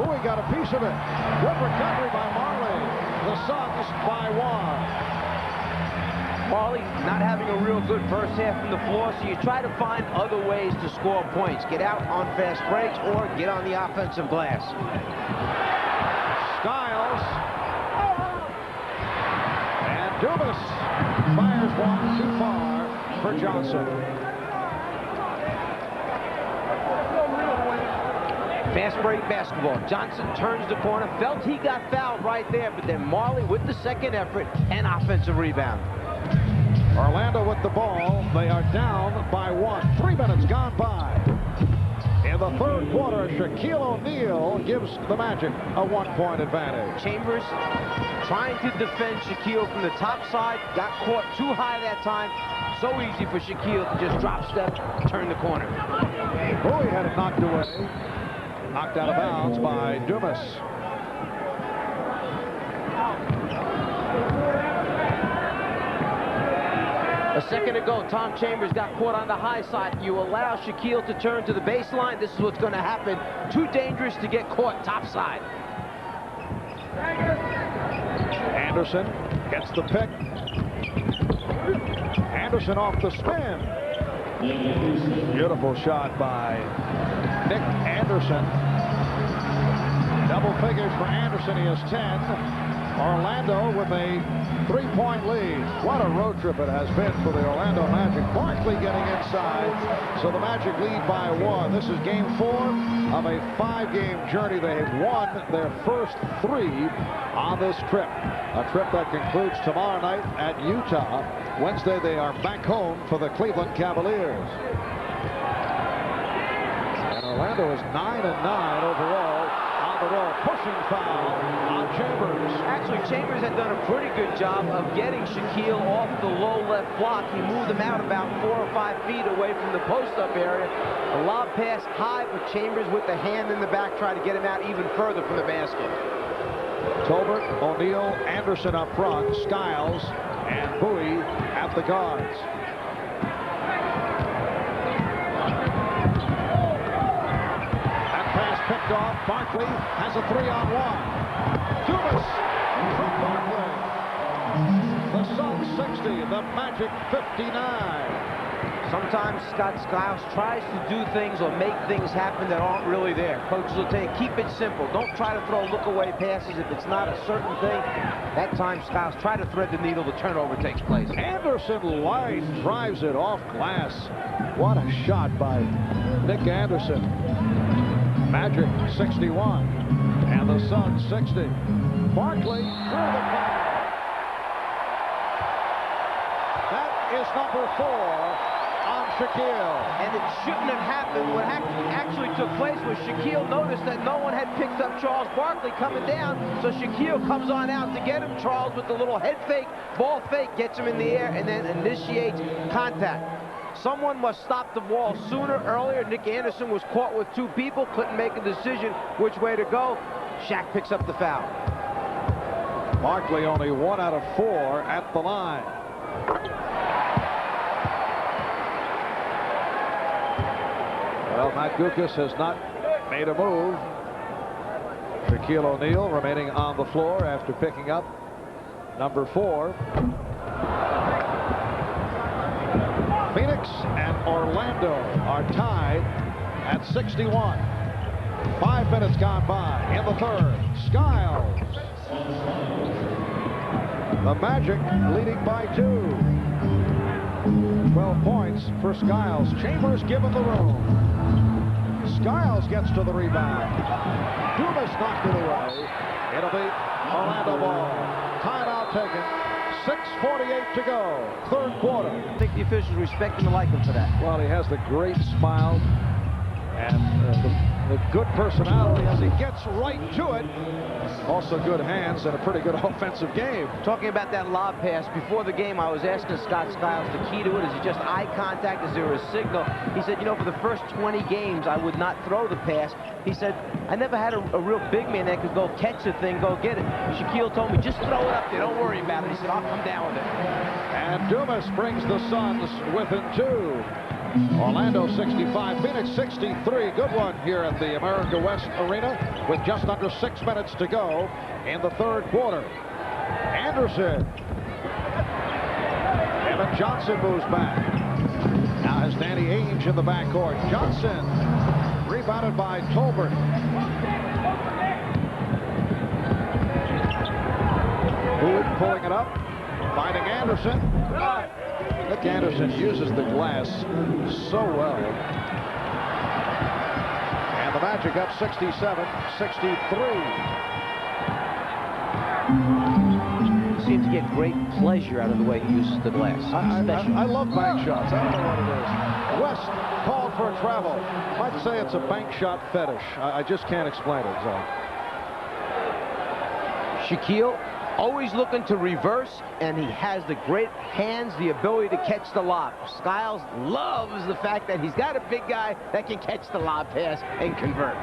Bowie got a piece of it. Good recovery by Marley. The Suns by 1. Marley not having a real good first half from the floor, so you try to find other ways to score points. Get out on fast breaks or get on the offensive glass. Skiles. And Dubas fires one too far for Johnson. Fast break basketball. Johnson turns the corner, felt he got fouled right there, but then Marley with the second effort and offensive rebound. Orlando with the ball. They are down by 1. 3 minutes gone by. In the third quarter, Shaquille O'Neal gives the Magic a 1-point advantage. Chambers trying to defend Shaquille from the top side. Got caught too high that time. So easy for Shaquille to just drop step, turn the corner. Bowie had it knocked away. Knocked out of bounds by Dumas. A second ago, Tom Chambers got caught on the high side. You allow Shaquille to turn to the baseline. This is what's going to happen. Too dangerous to get caught top side. Anderson gets the pick. Anderson off the spin. Beautiful shot by Nick Anderson. Double figures for Anderson. He has 10. Orlando with a 3-point lead. What a road trip it has been for the Orlando Magic. Barkley getting inside, so the Magic lead by 1. This is game 4 of a 5-game journey. They have won their first 3 on this trip. A trip that concludes tomorrow night at Utah. Wednesday they are back home for the Cleveland Cavaliers. And Orlando is 9-9 overall. On the roll, pushing foul on Chambers. Actually, Chambers had done a pretty good job of getting Shaquille off the low left block. He moved him out about 4 or 5 feet away from the post-up area. A lob pass high, but Chambers with the hand in the back trying to get him out even further from the basket. Tolbert, O'Neal, Anderson up front, Skiles, and Bowie at the guards. Picked off. Barkley has a 3-on-1. Dumas from Barkley. The Suns 60, the Magic 59. Sometimes Scott Skiles tries to do things or make things happen that aren't really there. Coaches will tell you, keep it simple. Don't try to throw look-away passes if it's not a certain thing. That time, Skiles try to thread the needle, the turnover takes place. Anderson light drives it off glass. What a shot by Nick Anderson. Magic 61 and the Suns 60. Barkley through the corner. That is number 4 on Shaquille. And it shouldn't have happened. What actually took place was Shaquille noticed that no one had picked up Charles Barkley coming down, so Shaquille comes on out to get him. Charles with the little head fake, ball fake, gets him in the air and then initiates contact. Someone must stop the ball sooner, earlier. Nick Anderson was caught with 2 people, couldn't make a decision which way to go. Shaq picks up the foul. Barkley only 1 out of 4 at the line. Well, Matt Gukas has not made a move. Shaquille O'Neal remaining on the floor after picking up number 4. Phoenix and Orlando are tied at 61. 5 minutes gone by in the third. Skiles. The Magic leading by 2. 12 points for Skiles. Chambers given the room. Skiles gets to the rebound. Dumas knocked it away. It'll be Orlando ball. Timeout taken. 6:48 to go. Third quarter. I think the officials respect him and like him for that. Well, he has the great smile and the good personality as he gets right to it. Also good hands and a pretty good offensive game. Talking about that lob pass, before the game I was asking Scott Skiles the key to it. Is it just eye contact? Is there a signal? He said, you know, for the first 20 games I would not throw the pass. He said, I never had a real big man that could go catch the thing, go get it. Shaquille told me, just throw it up there, don't worry about it. He said, I'll come down with it. And Dumas brings the Suns within 2. Orlando 65, Phoenix 63. Good one here at the America West Arena with just under 6 minutes to go in the third quarter. Anderson. Evan Johnson moves back. Now has Danny Ainge in the backcourt. Johnson rebounded by Tolbert. Bowie pulling it up, finding Anderson. Nick Anderson uses the glass so well. And the Magic up 67-63. He seems to get great pleasure out of the way he uses the glass. I love bank shots. I don't know what it is. West called for a travel. Might say it's a bank shot fetish. I just can't explain it. So. Shaquille always looking to reverse, and he has the great hands, the ability to catch the lob. Skiles loves the fact that he's got a big guy that can catch the lob pass and convert.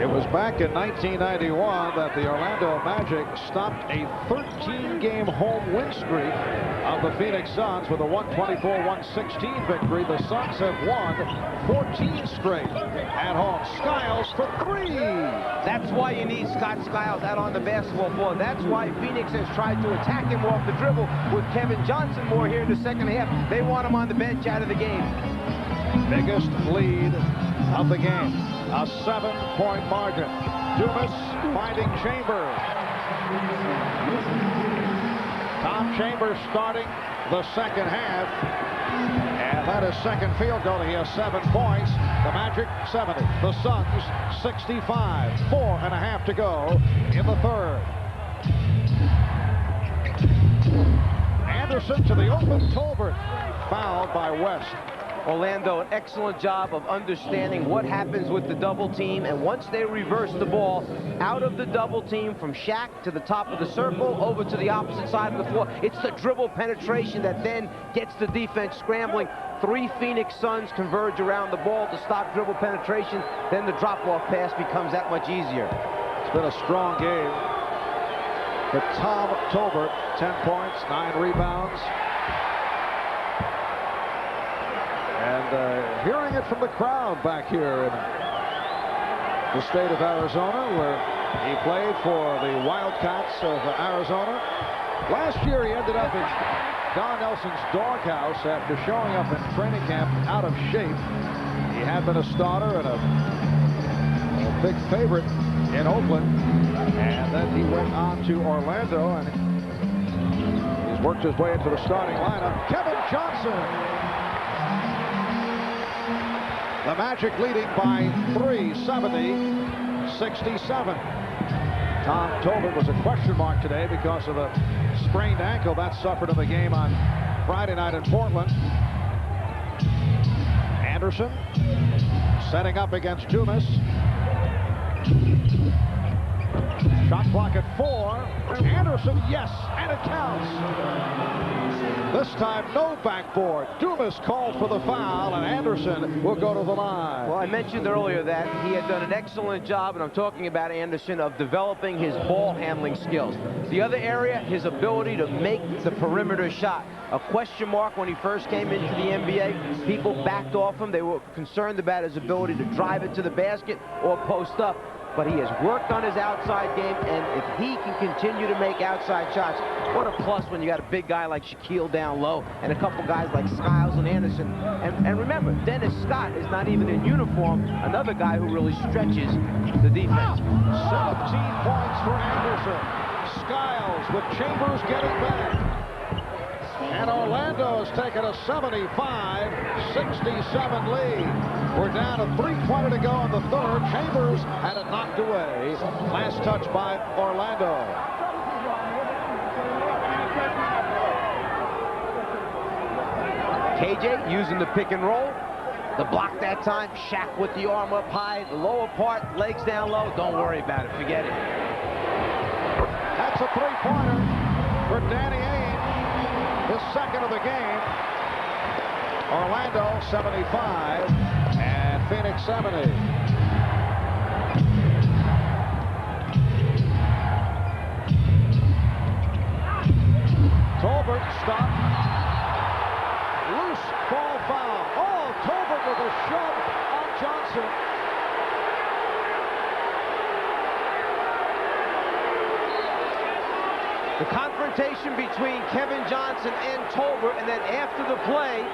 It was back in 1991 that the Orlando Magic stopped a 13-game home win streak of the Phoenix Suns with a 124-116 victory. The Suns have won 14 straight at home. Skiles for 3. That's why you need Scott Skiles out on the basketball floor. That's why Phoenix has tried to attack him off the dribble with Kevin Johnson more here in the second half. They want him on the bench out of the game. Biggest lead of the game. A 7-point margin. Dumas finding Chambers. Tom Chambers starting the second half. And that is second field goal. He has 7 points. The Magic 70. The Suns 65. 4.5 to go in the third. Anderson to the open. Tolbert fouled by West. Orlando, an excellent job of understanding what happens with the double team, and once they reverse the ball out of the double team from Shaq to the top of the circle over to the opposite side of the floor, it's the dribble penetration that then gets the defense scrambling. 3 Phoenix Suns converge around the ball to stop dribble penetration, then the drop-off pass becomes that much easier. It's been a strong game for Tom Tolbert. 10 points, 9 rebounds. And hearing it from the crowd back here in the state of Arizona, where he played for the Wildcats of Arizona. Last year he ended up in Don Nelson's doghouse after showing up in training camp out of shape. He had been a starter and a big favorite in Oakland, and then he went on to Orlando, and he's worked his way into the starting lineup. Kevin Johnson. The Magic leading by 3, 70-67. Tom Tolbert was a question mark today because of a sprained ankle that suffered in the game on Friday night in Portland. Anderson setting up against Dumas. Shot clock at 4. Anderson, yes, and it counts. This time, no backboard. Dumas called for the foul, and Anderson will go to the line. Well, I mentioned earlier that he had done an excellent job, and I'm talking about Anderson, of developing his ball handling skills. The other area, his ability to make the perimeter shot. A question mark when he first came into the NBA. People backed off him. They were concerned about his ability to drive it to the basket or post up. But he has worked on his outside game, and if he can continue to make outside shots, what a plus when you got a big guy like Shaquille down low and a couple guys like Skiles and Anderson. And remember, Dennis Scott is not even in uniform, another guy who really stretches the defense. 17 points for Anderson. Skiles with Chambers getting back. And Orlando has taken a 75-67 lead. We're down to 3:20 to go in the third. Chambers had it knocked away. Last touch by Orlando. KJ using the pick and roll. The block that time. Shaq with the arm up high. The lower part, legs down low. Don't worry about it. Forget it. That's a 3-pointer for Danny Ainge. His second of the game. Orlando 75 and Phoenix 70. Tolbert stopped. Loose ball foul. Oh, Tolbert with a shove on Johnson. The confrontation between Kevin Johnson and Tolbert, and then after the play,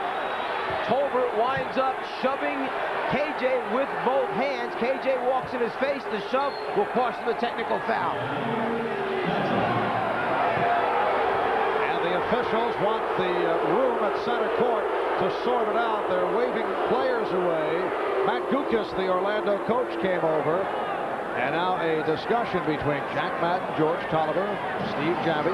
Tolbert winds up shoving KJ with both hands. KJ walks in his face. The shove will cost him the technical foul. And the officials want the room at center court to sort it out. They're waving players away. Matt Gukas, the Orlando coach, came over. And now a discussion between Jack Madden, George Tolliver, Steve Javie.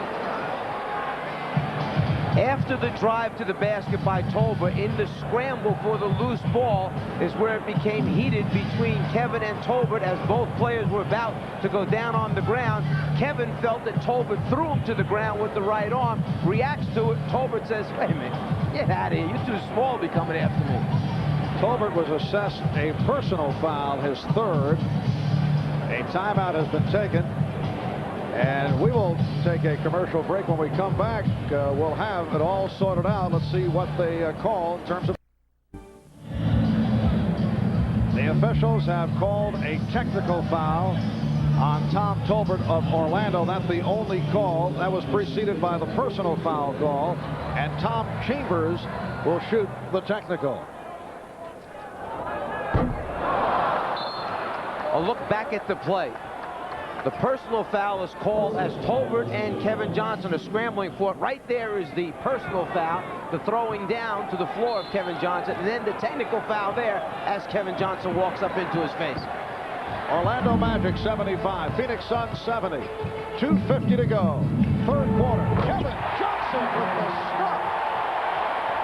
After the drive to the basket by Tolbert, in the scramble for the loose ball is where it became heated between Kevin and Tolbert as both players were about to go down on the ground. Kevin felt that Tolbert threw him to the ground with the right arm, reacts to it. Tolbert says, wait a minute, get out of here. You're too small to be coming after me. Tolbert was assessed a personal foul, his third. A timeout has been taken. And we will take a commercial break. When we come back, we'll have it all sorted out. Let's see what they call in terms of... The officials have called a technical foul on Tom Tolbert of Orlando. That's the only call. That was preceded by the personal foul call. And Tom Chambers will shoot the technical. A look back at the play. The personal foul is called as Tolbert and Kevin Johnson are scrambling for it. Right there is the personal foul, the throwing down to the floor of Kevin Johnson, and then the technical foul there as Kevin Johnson walks up into his face. Orlando Magic 75, Phoenix Suns 70. 2:50 to go. Third quarter. Kevin Johnson with the stop.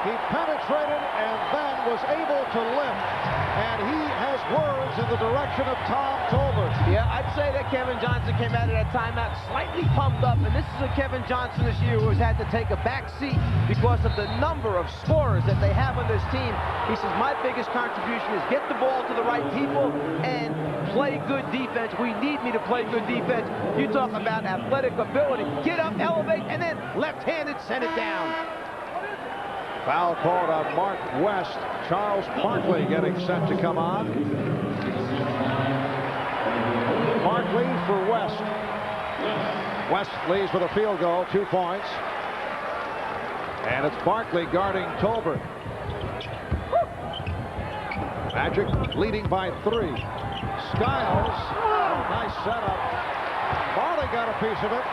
He penetrated and then was able to lift. And he has words in the direction of Tom Tolbert. Yeah, I'd say that Kevin Johnson came out of that timeout slightly pumped up. And this is a Kevin Johnson this year who has had to take a back seat because of the number of scorers that they have on this team. He says, my biggest contribution is get the ball to the right people and play good defense. We need me to play good defense. You talk about athletic ability. Get up, elevate, and then left-handed send it down. Foul called on Mark West. Charles Barkley getting set to come on. Barkley for West. West leads with a field goal, 2 points. And it's Barkley guarding Tolbert. Magic leading by 3. Skiles, oh, nice setup. Marley got a piece of it.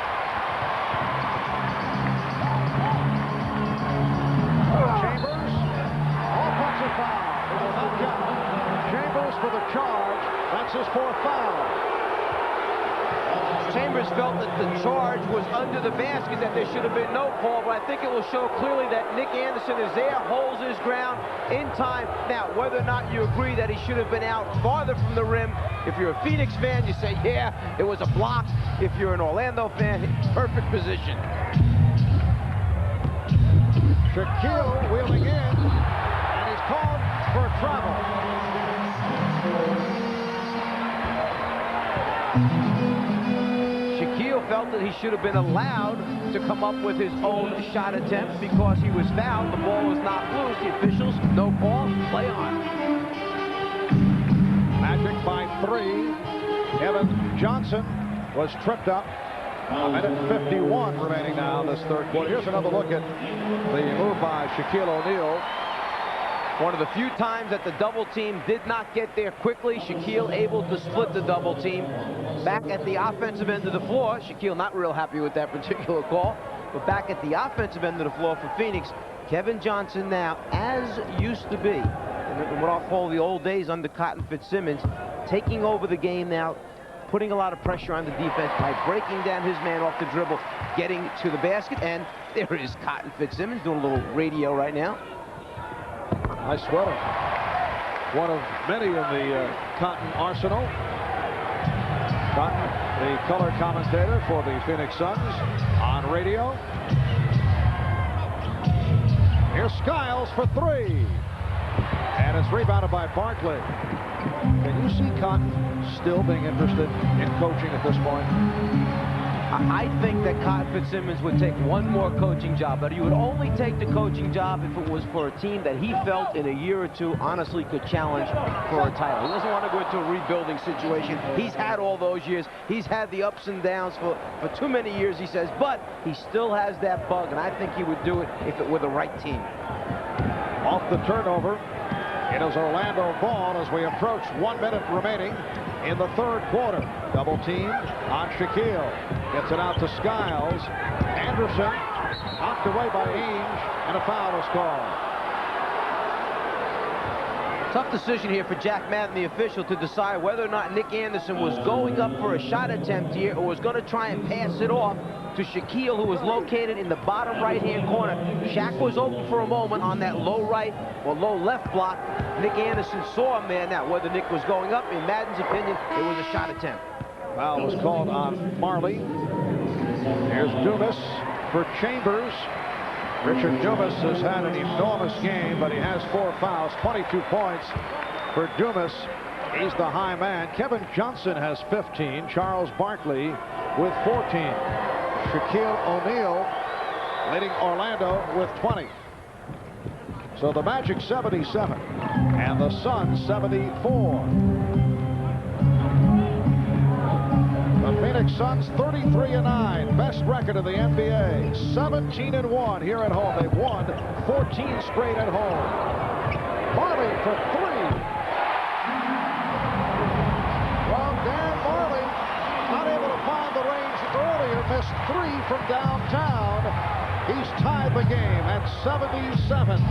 Chambers, offensive foul. It will not count. Chambers for the charge. That's his 4th foul. Chambers felt that the charge was under the basket, that there should have been no call, but I think it will show clearly that Nick Anderson is there, holds his ground in time. Now, whether or not you agree that he should have been out farther from the rim, if you're a Phoenix fan, you say, yeah, it was a block. If you're an Orlando fan, perfect position. Shaquille wheeling in, and he's called for travel. Shaquille felt that he should have been allowed to come up with his own shot attempt because he was fouled. The ball was not loose. The officials, no call, play on. Magic by 3. Kevin Johnson was tripped up. A minute 51 remaining now in this third quarter. Here's another look at the move by Shaquille O'Neal. One of the few times that the double team did not get there quickly. Shaquille able to split the double team. Back at the offensive end of the floor, Shaquille not real happy with that particular call, but back at the offensive end of the floor for Phoenix, Kevin Johnson now, as used to be, in what I'll call the old days under Cotton Fitzsimmons, taking over the game now, putting a lot of pressure on the defense by breaking down his man off the dribble, getting to the basket, and there is Cotton Fitzsimmons doing a little radio right now. Nice sweater. One of many in the Cotton arsenal. Cotton, the color commentator for the Phoenix Suns on radio. Here's Skiles for 3. And it's rebounded by Barkley. Can you see Cotton still being interested in coaching at this point? I think that Cotton Fitzsimmons would take one more coaching job, but he would only take the coaching job if it was for a team that he felt in a year or two honestly could challenge for a title. He doesn't want to go into a rebuilding situation. He's had all those years. He's had the ups and downs for too many years, he says, but he still has that bug, and I think he would do it if it were the right team. Off the turnover, it is Orlando ball as we approach 1 minute remaining in the third quarter. Double teamed on Shaquille. Gets it out to Skiles. Anderson knocked away by Ainge, and a foul is called. Tough decision here for Jack Madden, the official, to decide whether or not Nick Anderson was going up for a shot attempt here or was going to try and pass it off to Shaquille, who was located in the bottom right-hand corner. Shaq was open for a moment on that low right or low left block. Nick Anderson saw him there. Now, whether Nick was going up, in Madden's opinion, it was a shot attempt. Foul was called on Marley. Here's Dumas for Chambers. Richard Dumas has had an enormous game, but he has 4 fouls, 22 points for Dumas. He's the high man. Kevin Johnson has 15. Charles Barkley with 14. Shaquille O'Neal leading Orlando with 20. So the Magic 77 and the Suns 74. The Phoenix Suns 33-9, best record in the NBA. 17-1 here at home. They've won 14 straight at home. Marley for 3. Well, Dan Marley not able to find the range earlier. Missed 3 from downtown. He's tied the game at 77.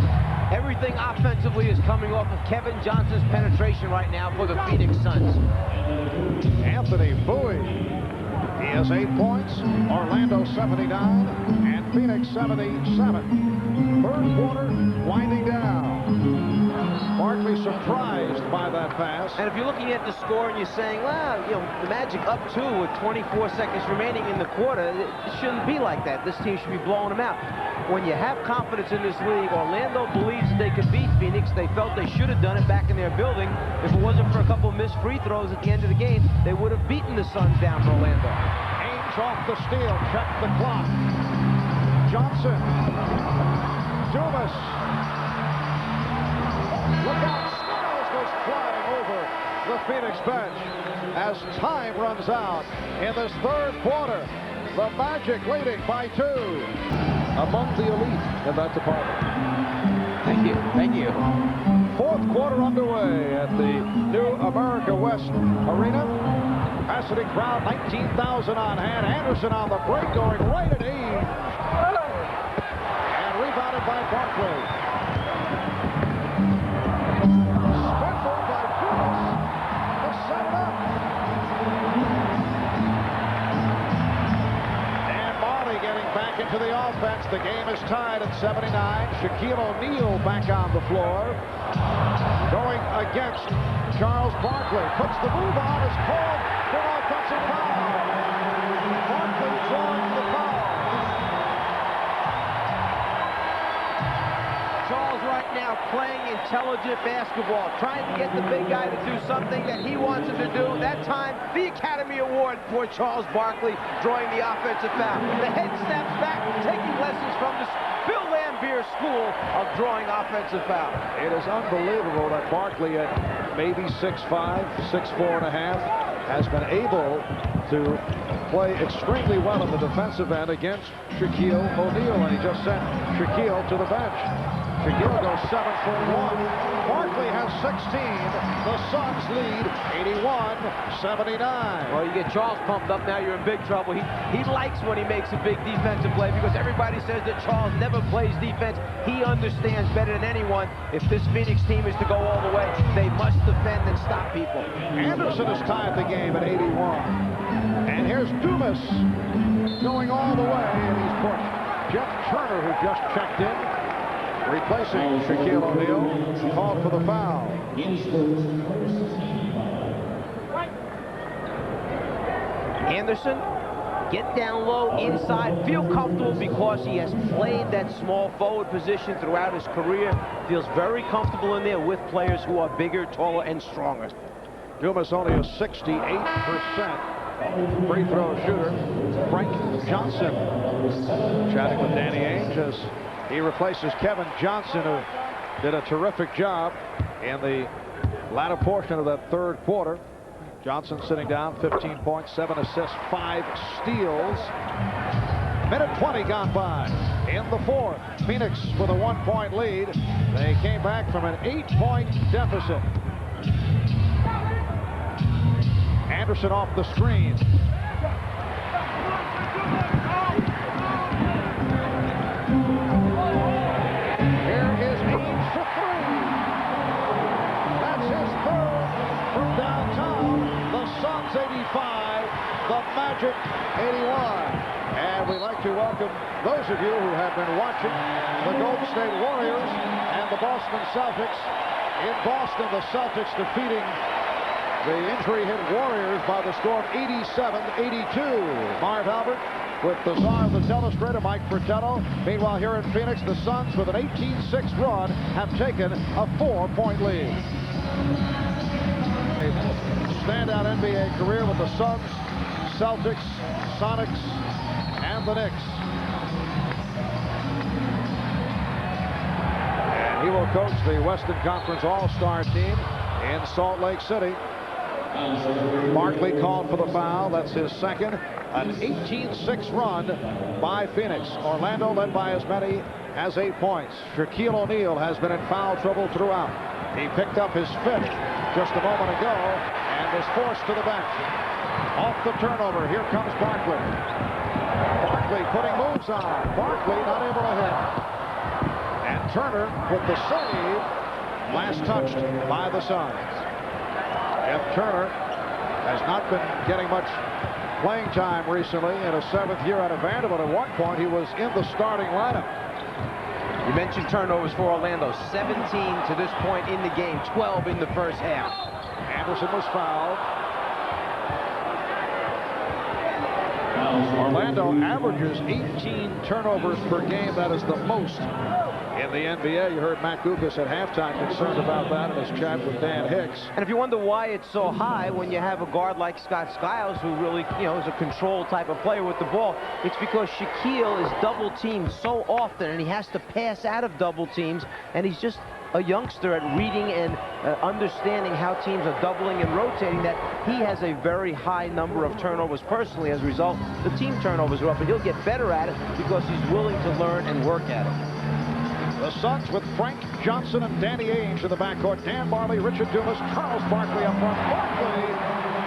Everything offensively is coming off of Kevin Johnson's penetration right now for the Phoenix Suns. Anthony Bowie, he has 8 points. Orlando 79 and Phoenix 77. Third quarter winding down. Barkley surprised by that pass. And if you're looking at the score and you're saying, well, you know, the Magic up 2 with 24 seconds remaining in the quarter, it shouldn't be like that. This team should be blowing them out. When you have confidence in this league, Orlando believes they could beat Phoenix. They felt they should have done it back in their building. If it wasn't for a couple of missed free throws at the end of the game, they would have beaten the Suns down for Orlando. Ainge off the steal, check the clock. Johnson, Dumas. Look out, Skiles goes flying over the Phoenix bench as time runs out in this third quarter. The Magic leading by 2. Among the elite in that department. Thank you. Thank you. Fourth quarter underway at the new America West Arena. Capacity crowd, 19,000 on hand. Anderson on the break, going right at Ainge. And rebounded by Barkley. Spindle by Dumas to set it up. And Marley getting back into the offense. The game is tied at 79. Shaquille O'Neal back on the floor. Going against Charles Barkley. Puts the move on, is called for an offensive foul. Barkley drawing the foul. Charles right now playing intelligent basketball, trying to get the big guy to do something that he wants him to do. That time, the Academy Award for Charles Barkley drawing the offensive foul. The head snaps back, taking lessons from the Bill Laimbeer School of drawing offensive foul. It is unbelievable that Barkley at maybe 6'5", 6'4 and a half has been able to play extremely well in the defensive end against Shaquille O'Neal, and he just sent Shaquille to the bench. Shaquille goes 7 for 1. Barkley has 16. The Suns lead 81-79. Well, you get Charles pumped up now, you're in big trouble. He likes when he makes a big defensive play because everybody says that Charles never plays defense. He understands better than anyone if this Phoenix team is to go all the way, they must defend and stop people. Anderson has tied the game at 81. And here's Dumas going all the way, and he's pushed. Jeff Turner, who just checked in, replacing Shaquille O'Neal, called for the foul. Anderson, get down low, inside, feel comfortable because he has played that small forward position throughout his career. Feels very comfortable in there with players who are bigger, taller, and stronger. Dumas only a 68% free throw shooter. Frank Johnson chatting with Danny Ainge as he replaces Kevin Johnson, who did a terrific job in the latter portion of that third quarter. Johnson sitting down, 15 points, 7 assists, 5 steals. Minute 20 gone by in the fourth. Phoenix with a 1-point lead. They came back from an 8-point deficit. Anderson off the screen. Here is Ainge for three. That's his third from downtown. The Suns 85, the Magic 81. And we'd like to welcome those of you who have been watching the Golden State Warriors and the Boston Celtics. In Boston, the Celtics defeating the injury-hit Warriors by the score of 87-82. Marv Albert with the czar of the telestrator, Mike Fratello. Meanwhile, here in Phoenix, the Suns with an 18-6 run have taken a 4-point lead. A standout NBA career with the Suns, Celtics, Sonics, and the Knicks. And he will coach the Western Conference All-Star team in Salt Lake City. Barkley called for the foul. That's his second. An 18-6 run by Phoenix. Orlando led by as many as 8 points. Shaquille O'Neal has been in foul trouble throughout. He picked up his fifth just a moment ago and was forced to the bench. Off the turnover, here comes Barkley. Barkley putting moves on. Barkley not able to hit. And Turner with the save. Last touched by the Suns. F. Turner has not been getting much playing time recently in a 7th year out of Vanderbilt. At one point, he was in the starting lineup. You mentioned turnovers for Orlando. 17 to this point in the game, 12 in the first half. Anderson was fouled. Orlando averages 18 turnovers per game. That is the most in the NBA. You heard Matt Gukas at halftime concerned about that in his chat with Dan Hicks. And if you wonder why it's so high when you have a guard like Scott Skiles, who really, is a control type of player with the ball, it's because Shaquille is double teamed so often, and he has to pass out of double teams, and he's just a youngster at reading and understanding how teams are doubling and rotating, that he has a very high number of turnovers personally. As a result, the team turnovers are up, and he'll get better at it because he's willing to learn and work at it. The Suns with Frank Johnson and Danny Ainge in the backcourt. Dan Barley, Richard Dumas, Charles Barkley up front. Barkley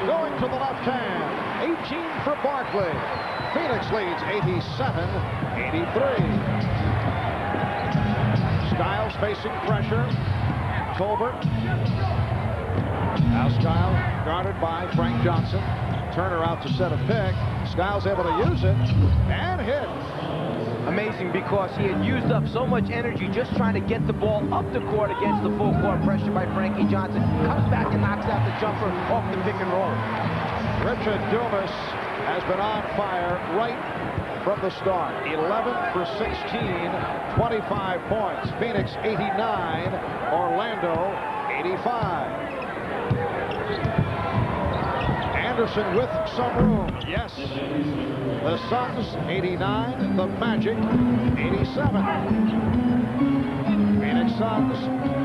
going to the left hand. 18 for Barkley. Phoenix leads 87-83. Skiles facing pressure. Tolbert. Now Skiles guarded by Frank Johnson. Turner out to set a pick. Skiles able to use it and hit. Amazing, because he had used up so much energy just trying to get the ball up the court against the full court pressure by Frankie Johnson. Comes back and knocks out the jumper off the pick and roll. Richard Dumas has been on fire right from the start. 11 for 16, 25 points. Phoenix 89, Orlando 85. Anderson with some room. Yes. The Suns 89, the Magic 87. Phoenix Suns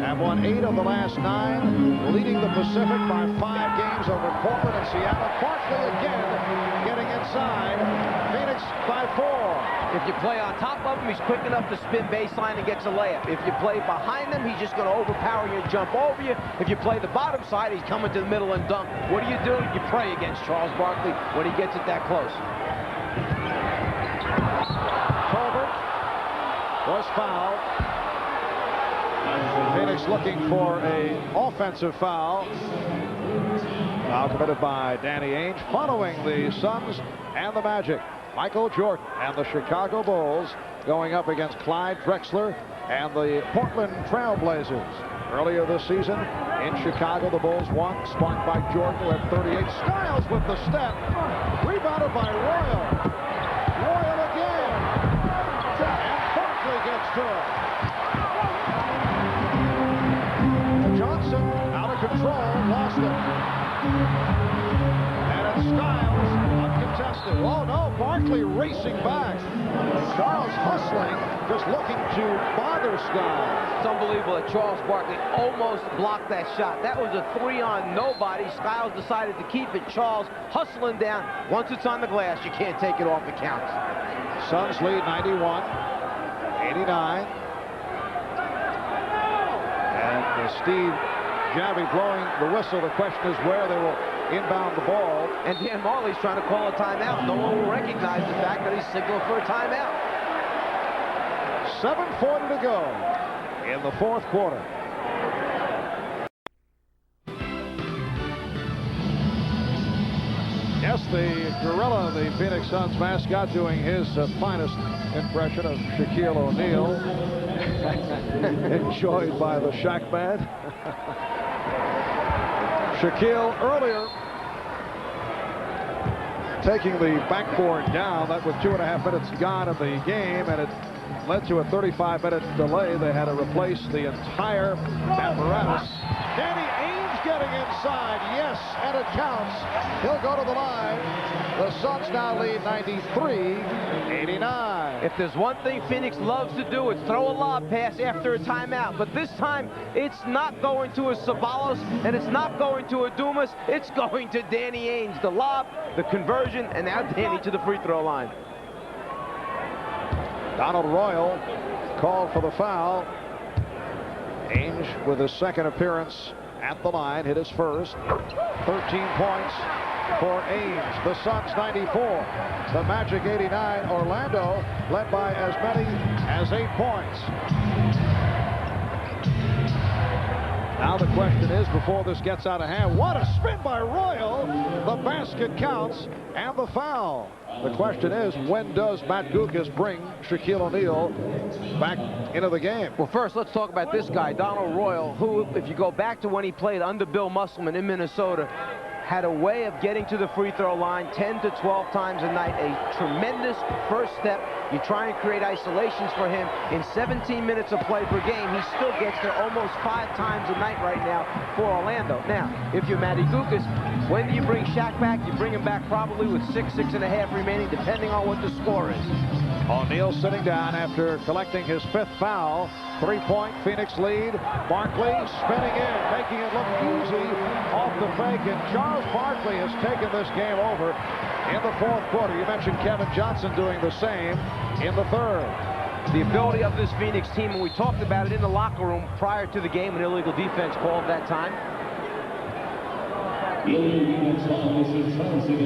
have won 8 of the last 9, leading the Pacific by 5 games over Portland and Seattle. Barkley again getting inside. Phoenix by 4. If you play on top of him, he's quick enough to spin baseline and gets a layup. If you play behind him, he's just going to overpower you and jump over you. If you play the bottom side, he's coming to the middle and dunk. What do? You pray against Charles Barkley when he gets it that close. Tolbert was fouled. Phoenix looking for an offensive foul. Foul committed by Danny Ainge, following the Suns and the Magic. Michael Jordan and the Chicago Bulls going up against Clyde Drexler and the Portland Trail Blazers. Earlier this season in Chicago, the Bulls won, sparked by Jordan, who had 38. Skiles with the step, rebounded by Royal. Royal again, and Barkley gets to it. Johnson out of control, lost it. And it's Skiles, uncontested. Oh no, Barkley racing back. Charles hustling, just looking to bother Skiles. It's unbelievable that Charles Barkley almost blocked that shot. That was a 3-on nobody. Skiles decided to keep it. Charles hustling down. Once it's on the glass, you can't take it off. It counts. Suns lead 91-89. And Steve Javie blowing the whistle. The question is where they will inbound the ball. And Dan Marley's trying to call a timeout. No one will recognize the fact that he's signaling for a timeout. 7:40 to go in the fourth quarter. Yes, the gorilla, the Phoenix Suns mascot, doing his finest impression of Shaquille O'Neal. Enjoyed by the Shaq band. Shaquille earlier taking the backboard down. That was 2.5 minutes gone in the game, and it led to a 35-minute delay. They had to replace the entire apparatus. Danny Ainge getting inside. Yes, and it counts. He'll go to the line. The Suns now lead 93-89. If there's one thing Phoenix loves to do, it's throw a lob pass after a timeout. But this time, it's not going to a Ceballos, and it's not going to a Dumas. It's going to Danny Ainge. The lob, the conversion, and now Danny to the free throw line. Donald Royal called for the foul. Ainge with his second appearance at the line, hit his first. 13 points for Ainge. The Suns 94. The Magic 89. Orlando led by as many as 8 points. Now the question is, before this gets out of hand, what a spin by Royal. The basket counts and the foul. The question is, when does Matt Guokas bring Shaquille O'Neal back into the game? Well, first, let's talk about this guy, Donald Royal, who, if you go back to when he played under Bill Musselman in Minnesota, had a way of getting to the free throw line 10 to 12 times a night. A tremendous first step. You try and create isolations for him. In 17 minutes of play per game, he still gets there almost 5 times a night right now for Orlando. Now, if you're Matty Guokas, when do you bring Shaq back? You bring him back probably with 6.5 remaining, depending on what the score is. O'Neal sitting down after collecting his 5th foul. 3-point Phoenix lead. Barkley spinning in, making it look easy off the fake, and Charles Barkley has taken this game over in the fourth quarter. You mentioned Kevin Johnson doing the same in the third. The ability of this Phoenix team, and we talked about it in the locker room prior to the game, an illegal defense called that time.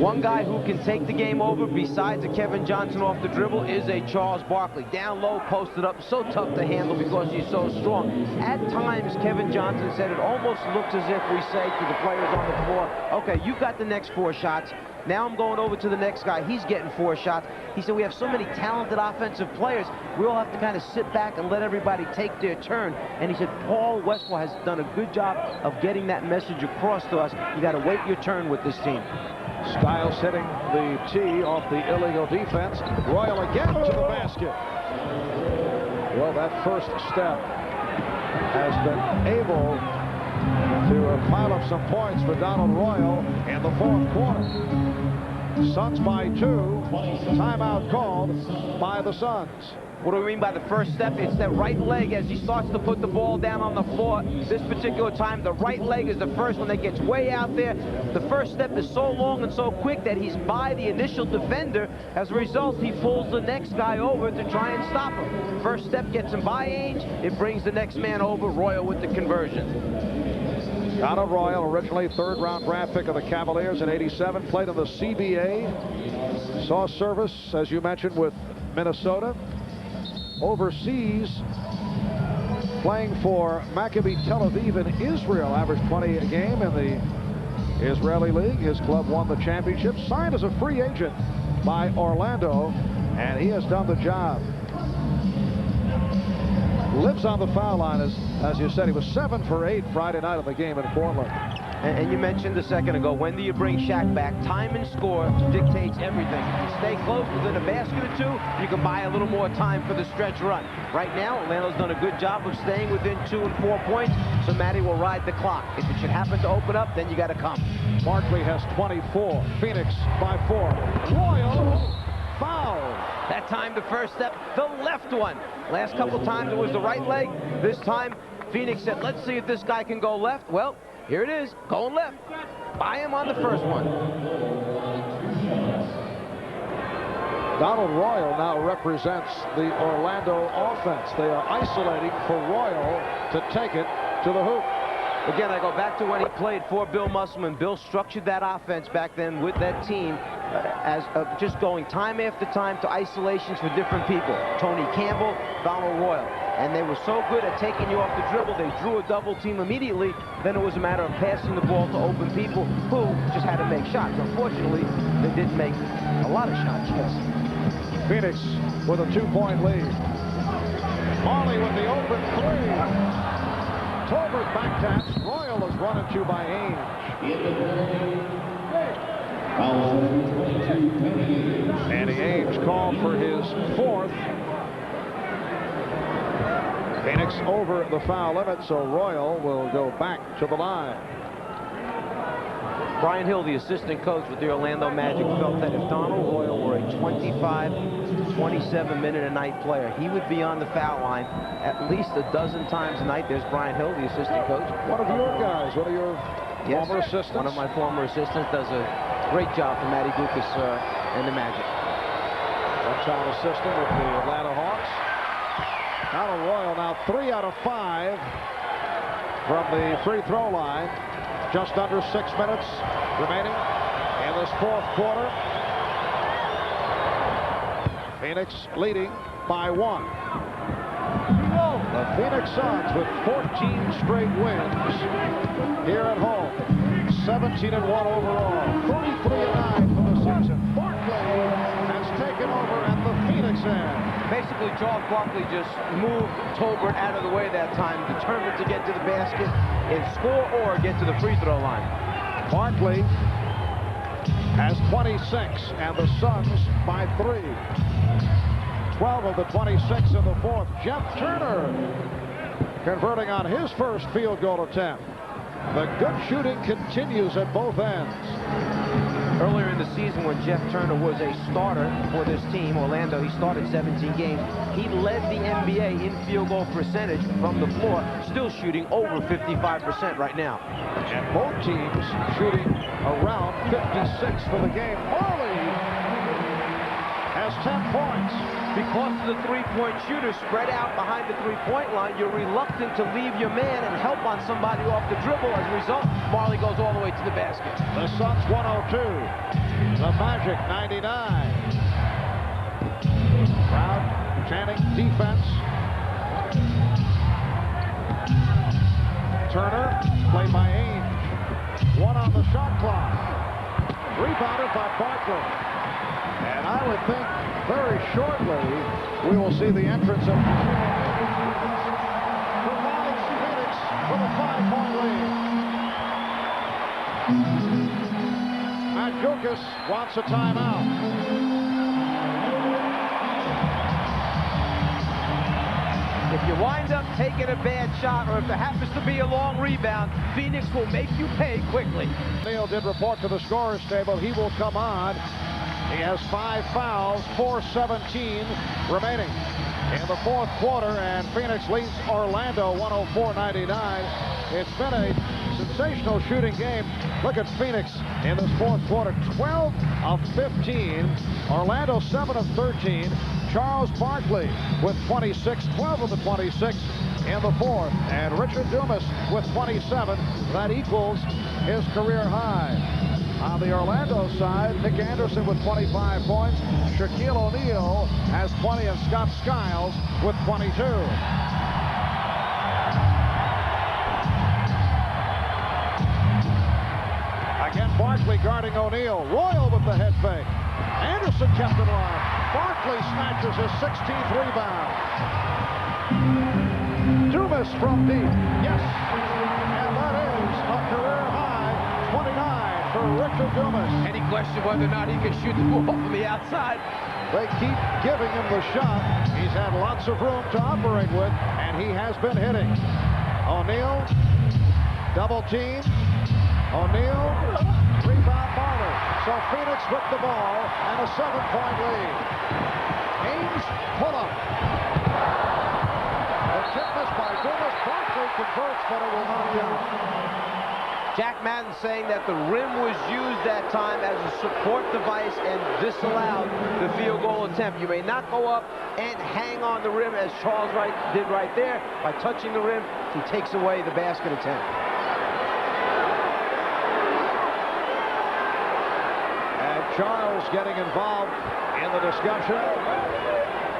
One guy who can take the game over besides a Kevin Johnson off the dribble is a Charles Barkley. Down low, posted up, so tough to handle because he's so strong. At times, Kevin Johnson said it almost looks as if we say to the players on the floor, okay, you've got the next 4 shots. Now I'm going over to the next guy. He's getting 4 shots. He said, we have so many talented offensive players, we all have to kind of sit back and let everybody take their turn. And he said, Paul Westphal has done a good job of getting that message across to us. You got to wait your turn with this team. Stiles hitting the tee off the illegal defense. Royal again to the basket. Well, that first step has been able to pile up some points for Donald Royal in the fourth quarter. Suns by 2. Timeout called by the Suns. What do we mean by the first step? It's that right leg as he starts to put the ball down on the floor. This particular time, the right leg is the first one that gets way out there. The first step is so long and so quick that he's by the initial defender. As a result, he pulls the next guy over to try and stop him. First step gets him by Ainge. It brings the next man over, Royal with the conversion. Donald Royal, originally 3rd-round draft pick of the Cavaliers in '87, played in the CBA. Saw service, as you mentioned, with Minnesota. Overseas, playing for Maccabi Tel Aviv in Israel, averaged 20 a game in the Israeli League. His club won the championship. Signed as a free agent by Orlando, and he has done the job. Lives on the foul line, as you said. He was 7 for 8 Friday night of the game in Portland. And you mentioned a second ago, when do you bring Shaq back? Time and score dictates everything. If you stay close within a basket or 2, you can buy a little more time for the stretch run. Right now, Orlando's done a good job of staying within 2 and 4 points, so Matty will ride the clock. If it should happen to open up, then you got to come. Barkley has 24. Phoenix by 4. Royal foul. That time, the first step, the left one. Last couple times it was the right leg. This time, Phoenix said, let's see if this guy can go left. Well, here it is, going left. Buy him on the first one. Donald Royal now represents the Orlando offense. They are isolating for Royal to take it to the hoop. Again, I go back to when he played for Bill Musselman. Bill structured that offense back then with that team as just going time after time to isolations for different people. Tony Campbell, Donald Royal. And they were so good at taking you off the dribble, they drew a double team immediately. Then it was a matter of passing the ball to open people who just had to make shots. Unfortunately, they didn't make a lot of shots, yes. Phoenix with a 2-point lead. Marley with the open three. Tolbert back taps. Royal is run into by Ainge. Danny Ainge called for his 4th. Phoenix over the foul limit, so Royal will go back to the line. Brian Hill, the assistant coach with the Orlando Magic, felt that if Donald Royal were a 25 to 27-minute-a-night player, he would be on the foul line at least a dozen times a night. There's Brian Hill, the assistant coach. One of your guys, one of your former assistants. One of my former assistants does a great job for Matty Gukas and the Magic. One-time assistant with the Atlanta Hawks. Donald Royal now 3 out of 5 from the free throw line. Just under 6 minutes remaining in this 4th quarter. Phoenix leading by 1. The Phoenix Suns with 14 straight wins here at home. 17-1 overall. 33-9 for the season. Barkley has taken over at the Phoenix end. Basically, Charles Barkley just moved Tolbert out of the way that time, determined to get to the basket and score or get to the free throw line. Barkley has 26, and the Suns by 3. 12 of the 26 in the 4th. Jeff Turner converting on his first field goal attempt. The good shooting continues at both ends. Earlier in the season, when Jeff Turner was a starter for this team, Orlando, he started 17 games. He led the NBA in field goal percentage from the floor, still shooting over 55% right now. And both teams shooting around 56 for the game. Marley has 10 points. Because of the three-point shooter spread out behind the three-point line, you're reluctant to leave your man and help on somebody off the dribble. As a result, Marley goes all the way to the basket. The Suns 102. The Magic 99. Crowd chanting defense. Turner, played by Ainge. 1 on the shot clock. Rebounded by Barkley. And I would think very shortly we will see the entrance of provides Phoenix with a 5-point lead. Matt Gukas wants a timeout. If you wind up taking a bad shot, or if there happens to be a long rebound, Phoenix will make you pay quickly. Neal did report to the scorer's table. He will come on. He has 5 fouls, 4:17 remaining in the 4th quarter, and Phoenix leads Orlando 104-99. It's been a sensational shooting game. Look at Phoenix in this 4th quarter, 12 of 15. Orlando 7 of 13. Charles Barkley with 26, 12 of the 26 in the 4th. And Richard Dumas with 27. That equals his career high. On the Orlando side, Nick Anderson with 25 points. Shaquille O'Neal has 20, and Scott Skiles with 22. Again, Barkley guarding O'Neal. Royal with the head fake. Anderson kept it alive. Barkley snatches his 16th rebound. Dumas from deep. Yes. And that is a career high 29 for Richard Dumas. Any question whether or not he can shoot the ball from the outside? They keep giving him the shot. He's had lots of room to operate with, and he has been hitting. O'Neal, double team. O'Neal, rebound Marley. So Phoenix with the ball and a 7-point lead. Ainge, pull up. The tip missed by Dumas. Barkley converts, but it will not count. Jack Madden saying that the rim was used that time as a support device and disallowed the field goal attempt. You may not go up and hang on the rim as Charles Wright did right there. By touching the rim, he takes away the basket attempt. Charles getting involved in the discussion.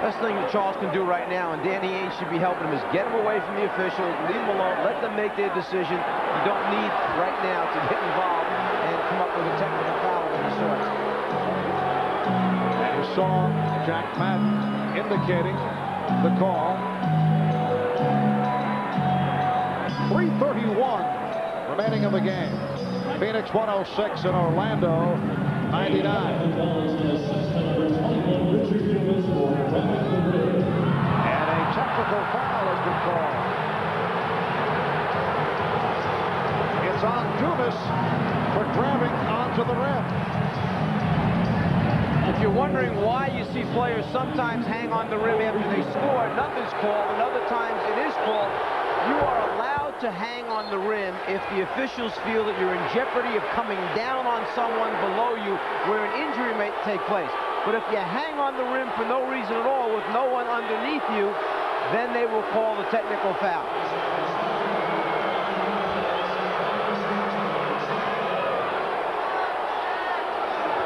Best thing that Charles can do right now, and Danny Ainge should be helping him, is get him away from the officials, leave him alone, let them make their decision. You don't need right now to get involved and come up with a technical foul of any sort. And you saw Jack Madden indicating the call. 3:31 remaining in the game. Phoenix 106 and Orlando 99. And a technical foul has been called. It's on Dumas for grabbing onto the rim. If you're wondering why you see players sometimes hang on the rim after they score, nothing's called, and other times it is called. You are allowed to hang on the rim if the officials feel that you're in jeopardy of coming down on someone below you where an injury may take place. But if you hang on the rim for no reason at all with no one underneath you, then they will call the technical foul.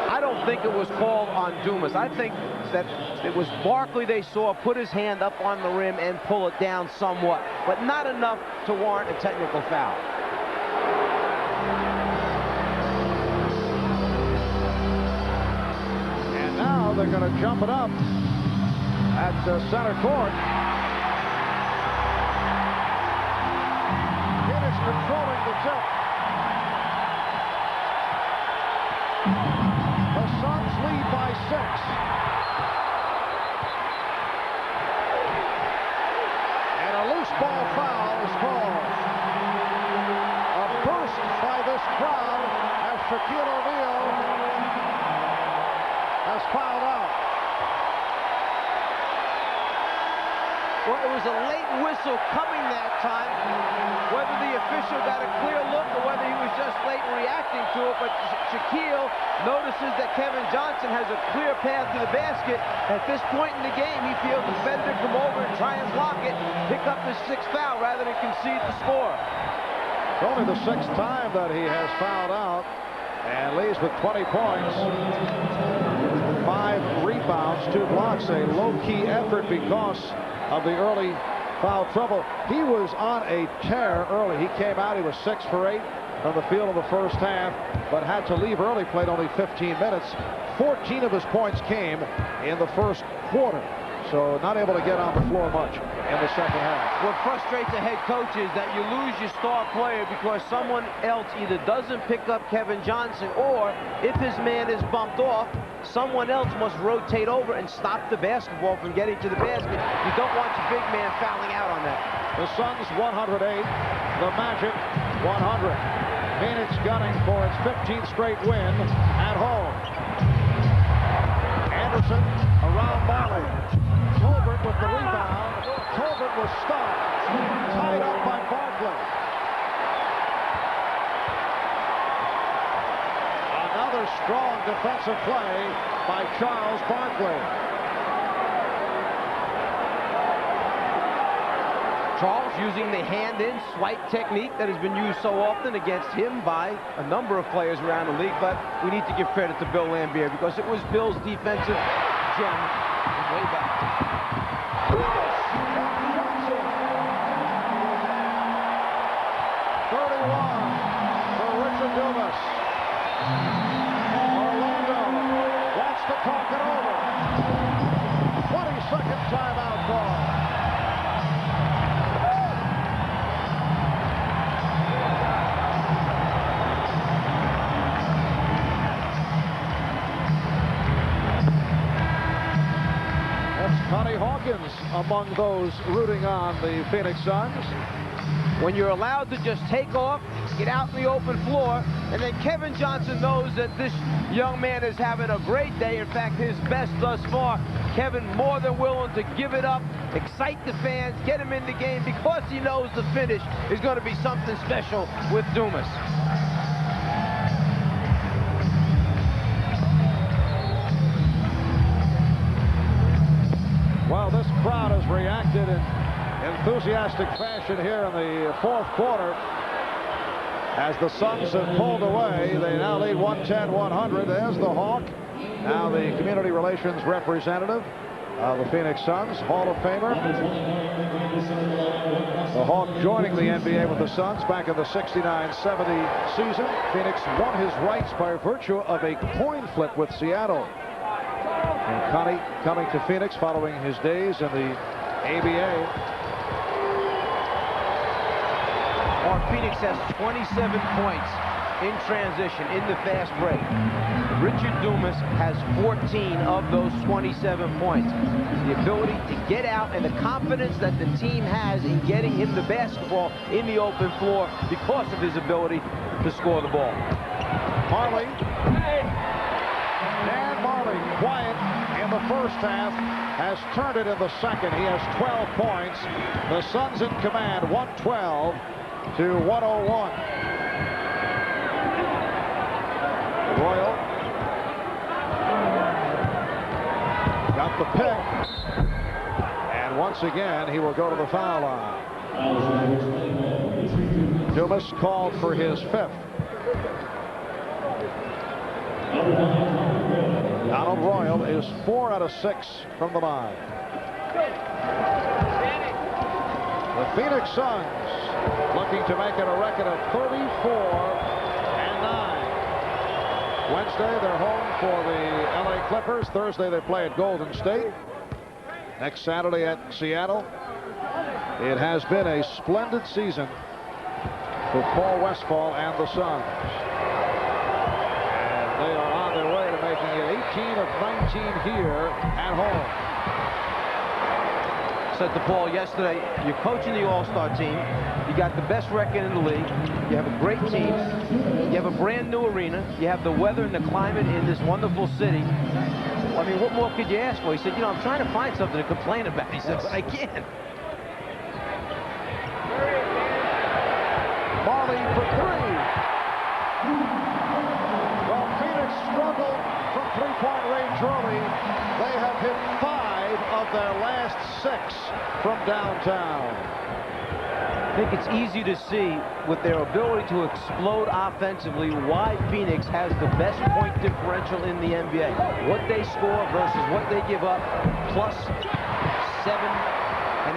I don't think it was called on Dumas. I think that it was Barkley they saw put his hand up on the rim and pull it down somewhat, but not enough to warrant a technical foul. And now they're going to jump it up at center court. Phoenix controlling the tip. The Suns lead by 6. And a loose ball foul is called. A burst by this crowd as Shaquille O'Neal has fouled out. Well, it was a late whistle coming that time. Whether the official got a clear look or whether he was just late reacting to it, but Shaquille notices that Kevin Johnson has a clear path to the basket. At this point in the game, he feels the defender come over and try and block it, pick up his 6th foul rather than concede the score. It's only the 6th time that he has fouled out, and leads with 20 points, 5 rebounds, 2 blocks, a low-key effort because of the early foul trouble. He was on a tear early. He came out, he was 6 for 8 from the field in the first half, but had to leave early, played only 15 minutes. 14 of his points came in the first quarter, so not able to get on the floor much in the second half. What frustrates a head coach is that you lose your star player because someone else either doesn't pick up Kevin Johnson, or if his man is bumped off, someone else must rotate over and stop the basketball from getting to the basket. You don't want your big man fouling out on that. The Suns 108, the Magic 100. Phoenix gunning for its 15th straight win at home. Anderson around Marley. Tolbert with the rebound. Tolbert was stopped. Tied up by Barkley. Another strong defensive play by Charles Barkley. Charles using the hand-in swipe technique that has been used so often against him by a number of players around the league, but we need to give credit to Bill Laimbeer because it was Bill's defensive gem way back. 31 for Richard Dumas. Orlando wants to talk it over. 20-second timeout call. Connie Hawkins among those rooting on the Phoenix Suns. When you're allowed to just take off, get out in the open floor, and then Kevin Johnson knows that this young man is having a great day, in fact, his best thus far. Kevin more than willing to give it up, excite the fans, get him in the game because he knows the finish is going to be something special with Dumas. Well, this crowd has reacted in enthusiastic fashion here in the fourth quarter. As the Suns have pulled away, they now lead 110-100. There's the Hawk. Now the community relations representative of the Phoenix Suns, Hall of Famer. The Hawk joining the NBA with the Suns back in the 69-70 season. Phoenix won his rights by virtue of a coin flip with Seattle. And Connie coming to Phoenix following his days in the ABA. Phoenix has 27 points in transition in the fast break. Richard Dumas has 14 of those 27 points. The ability to get out and the confidence that the team has in getting him the basketball in the open floor because of his ability to score the ball. Marley. Dan Marley, quiet in the first half, has turned it in the second. He has 12 points. The Suns in command, 112 to 101. Royal got the pick, and once again he will go to the foul line. Dumas called for his fifth. Donald Royal is 4 out of 6 from the line. The Phoenix Suns looking to make it a record of 34-9. Wednesday, they're home for the LA Clippers. Thursday, they play at Golden State. Next Saturday at Seattle. It has been a splendid season for Paul Westphal and the Suns. And they are on their way to making it 18 of 19 here at home. Said to Paul yesterday, you're coaching the All-Star team. You got the best record in the league. You have a great team. You have a brand new arena. You have the weather and the climate in this wonderful city. I mean, what more could you ask for? He said, you know, I'm trying to find something to complain about. He said, but I can't. Marley for three. Well, Phoenix struggled from three-point range early. They have hit 5 of their last 6 from downtown. I think it's easy to see with their ability to explode offensively why Phoenix has the best point differential in the NBA. What they score versus what they give up, plus 7.5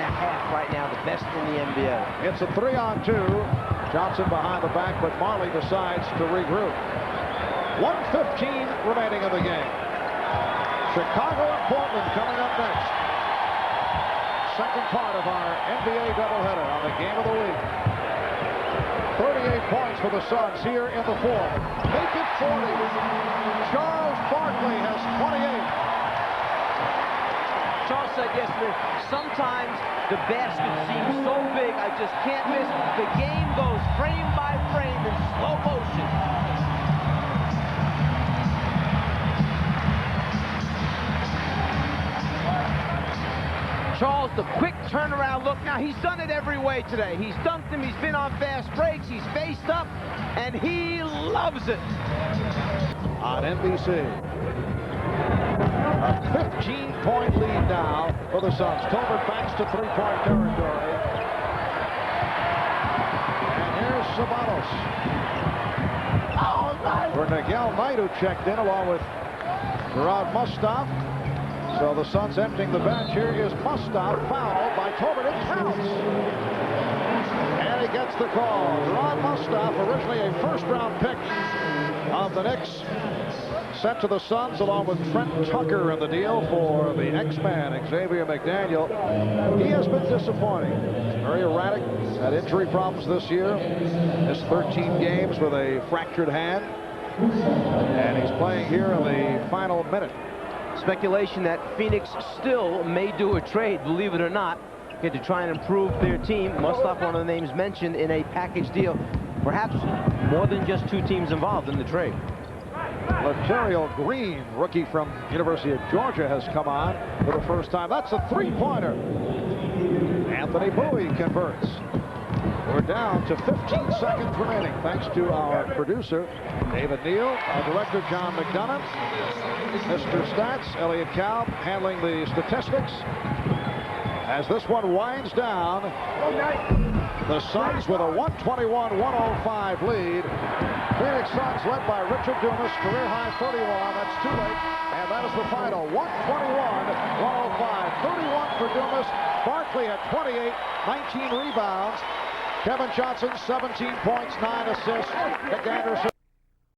right now, the best in the NBA. It's a 3-on-2. Johnson behind the back, but Marley decides to regroup. 1:15 remaining in the game. Chicago and Portland coming up next. Second part of our NBA doubleheader on the game of the week. 38 points for the Suns here in the fourth. Make it 40. Charles Barkley has 28. Charles said yesterday, sometimes the basket seems so big, I just can't miss. The game goes frame by frame in slow motion. Charles, the quick turnaround look. Now, he's done it every way today. He's dunked him. He's been on fast breaks. He's faced up, and he loves it. On NBC. A 15-point lead now for the Suns. Tolbert backs to three-point territory. And here's Sabanos. For Nigel Knight, who checked in along with Gerard Mustaf. So the Suns emptying the bench. Here is Mustaf, fouled by Tolbert. It counts. And he gets the call. Gerard Mustaf, originally a first-round pick of the Knicks, sent to the Suns along with Trent Tucker in the deal for the X-Man, Xavier McDaniel. He has been disappointing. Very erratic. Had injury problems this year. Missed 13 games with a fractured hand. And he's playing here in the final minute. Speculation that Phoenix still may do a trade, believe it or not, to try and improve their team. Mustaf, one of the names mentioned in a package deal. Perhaps more than just 2 teams involved in the trade. Laterial Green, rookie from University of Georgia, has come on for the first time. That's a three-pointer. Anthony Bowie converts. We're down to 15 seconds remaining, thanks to our producer, David Neal, our director, John McDonough, Mr. Stats, Elliot Kalb, handling the statistics. As this one winds down, the Suns with a 121-105 lead. Phoenix Suns led by Richard Dumas, career high 31. That's too late. And that is the final. 121-105. 31 for Dumas. Barkley at 28, 19 rebounds. Kevin Johnson, 17 points, 9 assists. Nick Anderson.